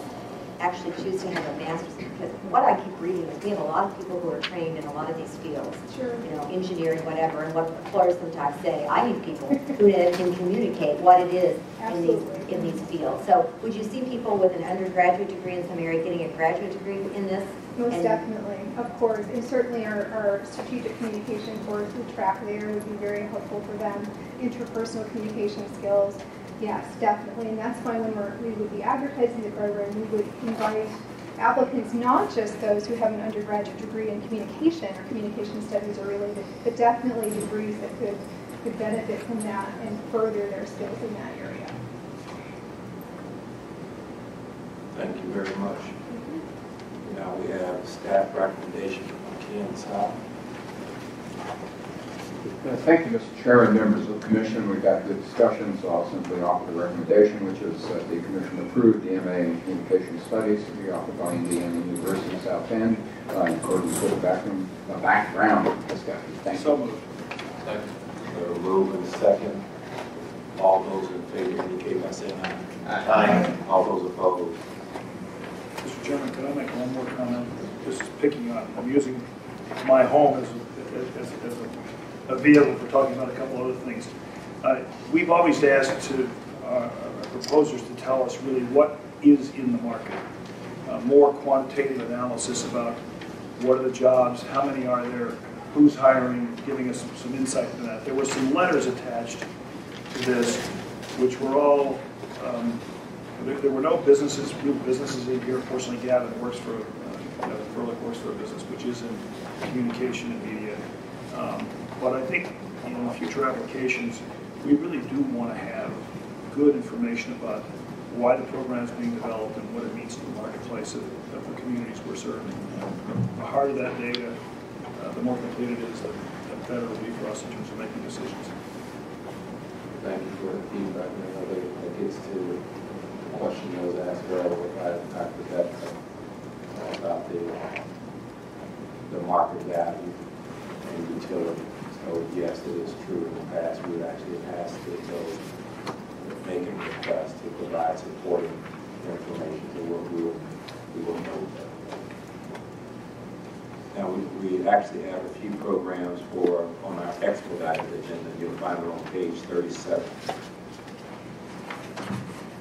actually choose to have a master's? Because what I keep reading is we have a lot of people who are trained in a lot of these fields, engineering, whatever, and what employers sometimes say, I need people who can communicate what it is in these fields. So would you see people with an undergraduate degree in some area getting a graduate degree in this? Most definitely, of course, and certainly our strategic communication course, the track there would be very helpful for them. Interpersonal communication skills. Yes, definitely, and that's why when we would be advertising the program, we would invite applicants, not just those who have an undergraduate degree in communication or communication studies or related, but definitely degrees that could benefit from that and further their skills in that area. Thank you very much. Now we have staff recommendation from Ken South. Thank you, Mr. Chair and members of the Commission. We've got good discussion, so I'll simply offer the recommendation, which is that the Commission approve the MA in Communication Studies to be offered by Indiana University South Bend in accordance with the background discussion. Thank you. So moved. Second. So move and second. All those in favor indicate by saying aye. Aye. All those opposed. Mr. Chairman, can I make one more comment? This is picking up. I'm using my home as a vehicle for talking about a couple other things. We've always asked our proposers to tell us really what is in the market. More quantitative analysis about what are the jobs, how many are there, who's hiring, giving us some insight into that. There were some letters attached to this, which were all There were no businesses, real businesses in here. Fortunately, Gavin works for, Furlick works for a business which is in communication and media. But I think in future applications, we really do want to have good information about why the program is being developed and what it means to the marketplace of the communities we're serving. The harder that data, the more complete it is, the better it will be for us in terms of making decisions. Thank you for the feedback. I know that gets to the question that was asked earlier by Rebecca about the market value and utility. So yes, it is true. In the past, we've actually asked those making requests to provide supporting information, so we will know that. Now, we actually have a few programs on our expedited agenda. You'll find it on page 37.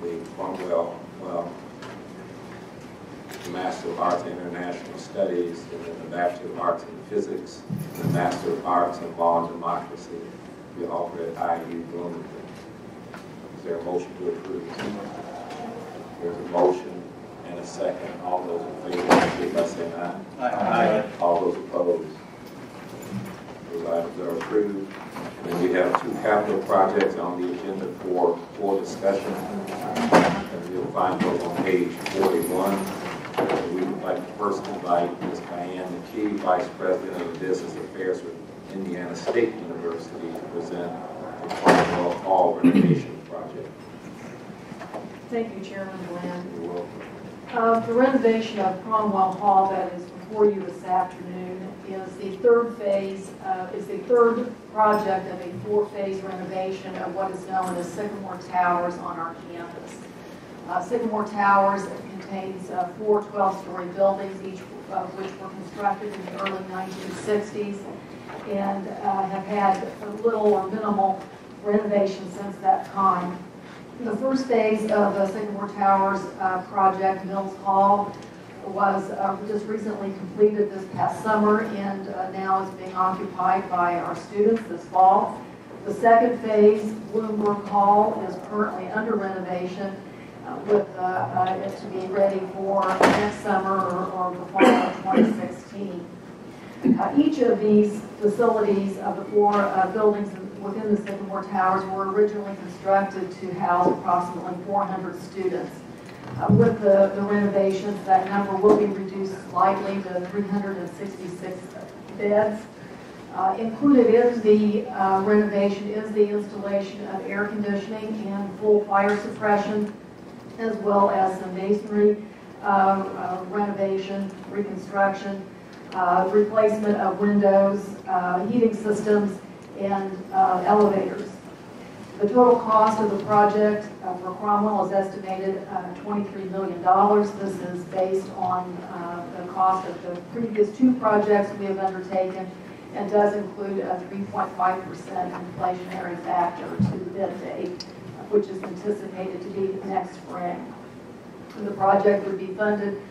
The Cromwell, the Master of Arts in International Studies, and then the Bachelor of Arts in Physics, and the Master of Arts in Law and Democracy. We offer at IU Bloomington. Is there a motion to approve? There's a motion and a second. All those in favor, indicate by saying aye. Aye. All those opposed? Those items are approved. And then we have 2 capital projects on the agenda for discussion. And you'll find those on page 41. And we would like to first invite Ms. Diane McKee, Vice President of Business Affairs with Indiana State University, to present the Cromwell Hall renovation project. Thank you, Chairman Glenn. You're welcome. The renovation of Cromwell Hall that is before you this afternoon is the third phase, is the third project of a 4-phase renovation of what is known as Sycamore Towers on our campus. Sycamore Towers contains 4 12-story buildings, each of which were constructed in the early 1960s and have had little or minimal renovation since that time. The first phase of the Sycamore Towers project, Mills Hall, was just recently completed this past summer and now is being occupied by our students this fall. The second phase, Bloomberg Hall, is currently under renovation with it to be ready for next summer or the fall of 2016. Each of these facilities of the 4 buildings within the Sycamore Towers were originally constructed to house approximately 400 students. With the renovations, that number will be reduced slightly to 366 beds. Included in the renovation is the installation of air conditioning and full fire suppression, as well as some masonry renovation, reconstruction, replacement of windows, heating systems, and elevators. The total cost of the project for Cromwell is estimated at $23 million. This is based on the cost of the previous 2 projects we have undertaken and does include a 3.5% inflationary factor to the bid date, which is anticipated to be next spring. And the project would be funded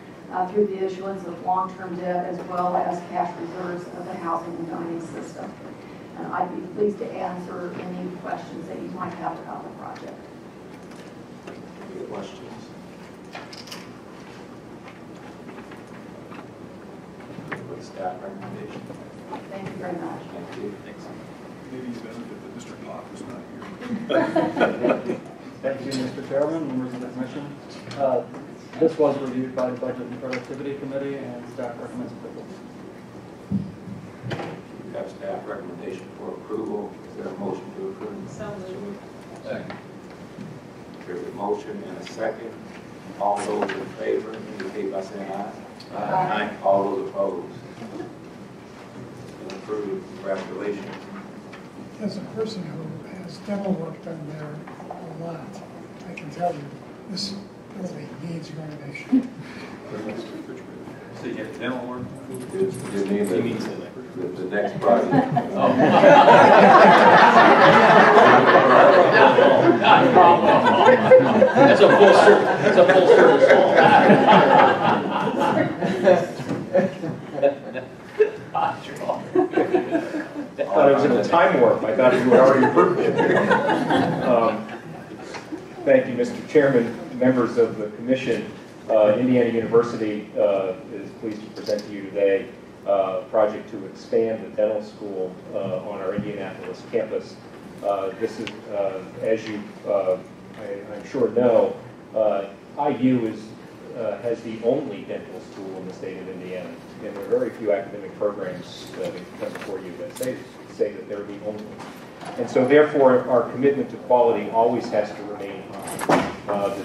through the issuance of long-term debt as well as cash reserves of the housing and dining system. And I'd be pleased to answer any questions that you might have about the project. Any questions? With staff recommendation. Thank you very much. Thank you. Thanks. Maybe it's benefit that Mr. Pop is not here. Thank you, Mr. Chairman, members of the Commission. This was reviewed by the Budget and Productivity Committee, and staff recommends approval. We have staff recommendation for approval. Is there a motion to approve? So moved. Second. There's a motion and a second. All those in favor indicate by saying aye. Aye. All those opposed? It's been approved. Congratulations. As a person who has demo work done there a lot, I can tell you this building needs renovation. So you get demo work? You mean the next project. That's a full service. That's a full service hall. I thought it was in the time warp. I thought you had already approved it. Thank you, Mr. Chairman, members of the commission, Indiana University is pleased to present to you today a project to expand the dental school on our Indianapolis campus. This is, as you I'm sure know, IU has the only dental school in the state of Indiana, and there are very few academic programs that come before you that say that they're the only. And so therefore, our commitment to quality always has to remain high.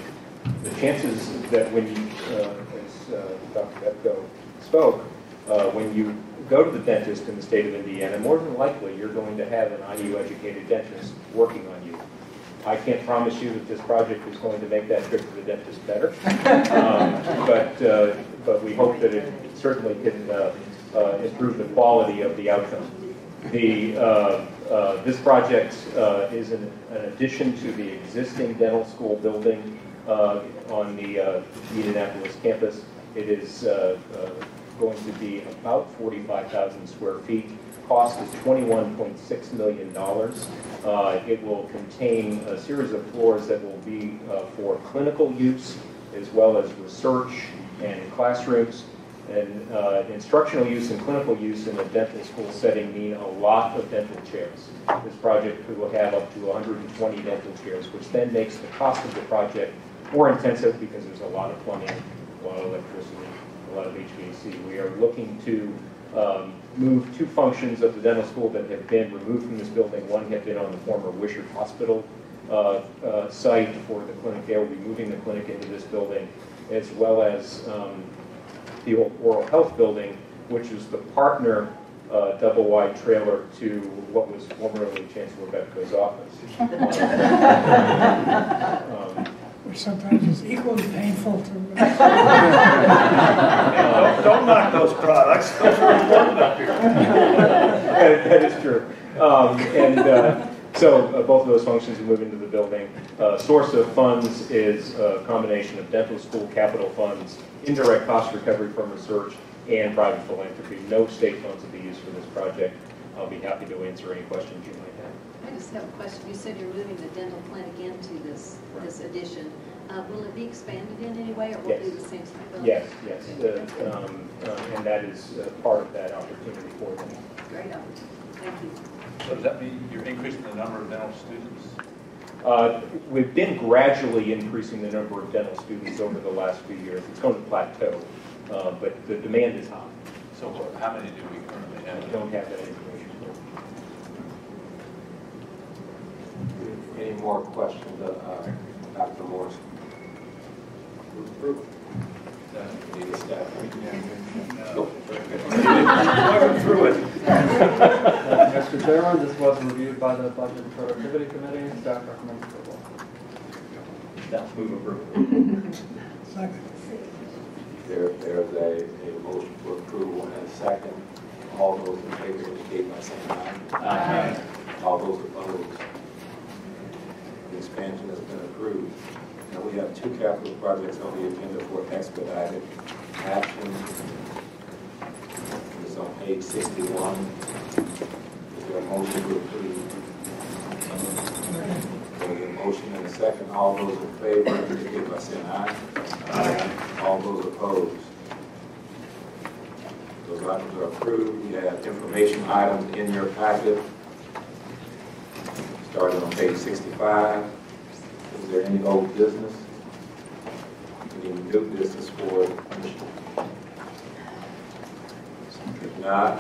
The chances that when you, as Dr. Bepko spoke, when you go to the dentist in the state of Indiana, more than likely you're going to have an IU-educated dentist working on you. I can't promise you that this project is going to make that trip to the dentist better, but we hope that it certainly can improve the quality of the outcome. This project is an addition to the existing dental school building on the Indianapolis campus. It is going to be about 45,000 square feet. Cost is $21.6 million. It will contain a series of floors that will be for clinical use as well as research and classrooms. And instructional use and clinical use in a dental school setting mean a lot of dental chairs. This project will have up to 120 dental chairs, which then makes the cost of the project more intensive because there's a lot of plumbing, a lot of electricity, a lot of HVAC. We are looking to move two functions of the dental school that have been removed from this building. One had been on the former Wishart Hospital site for the clinic. They will be moving the clinic into this building, as well as the old oral health building, which is the partner double-wide trailer to what was formerly Chancellor Bepko's office. Which sometimes is equally painful to... Don't knock those products. Those are important up here. That is true. So both of those functions will move into the building. Source of funds is a combination of dental school capital funds, indirect cost recovery from research, and private philanthropy. No state funds will be used for this project. I'll be happy to answer any questions you might have. I just have a question. You said you're moving the dental clinic into this addition. Will it be expanded in any way, or will it be the same building? Yes, yes. And that is part of that opportunity for them. Great opportunity. Thank you. So does that mean you're increasing the number of dental students? We've been gradually increasing the number of dental students over the last few years. It's going to plateau, but the demand is high. So how many do we currently have? I don't have that information. Any more questions, Dr. Morris? Need a staff. Through it. Mr. Chairman, this was reviewed by the Budget and Productivity Committee. Staff recommends approval. Staff move approval. Second. There's a motion for approval and a second. All those in favor indicate by saying aye. Aye. All those opposed. The expansion has been approved. Now we have two capital projects on the agenda for expedited action. It's on page 61. Is there a motion to approve? There's a motion and a second. All those in favor indicate by saying aye. Aye. All those opposed. Those items are approved. We have information items in your packet. Starting on page 65. Is there any old business? Any new business for the commission? If not,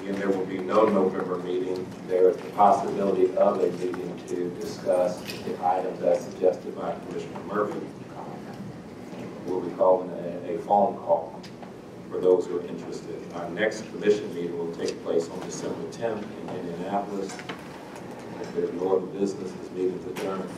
again, there will be no November meeting. There is the possibility of a meeting to discuss the items as suggested by Commissioner Murphy. We'll be calling a phone call for those who are interested. Our next commission meeting will take place on December 10th in Indianapolis. If there's no other business, this meeting is adjourned.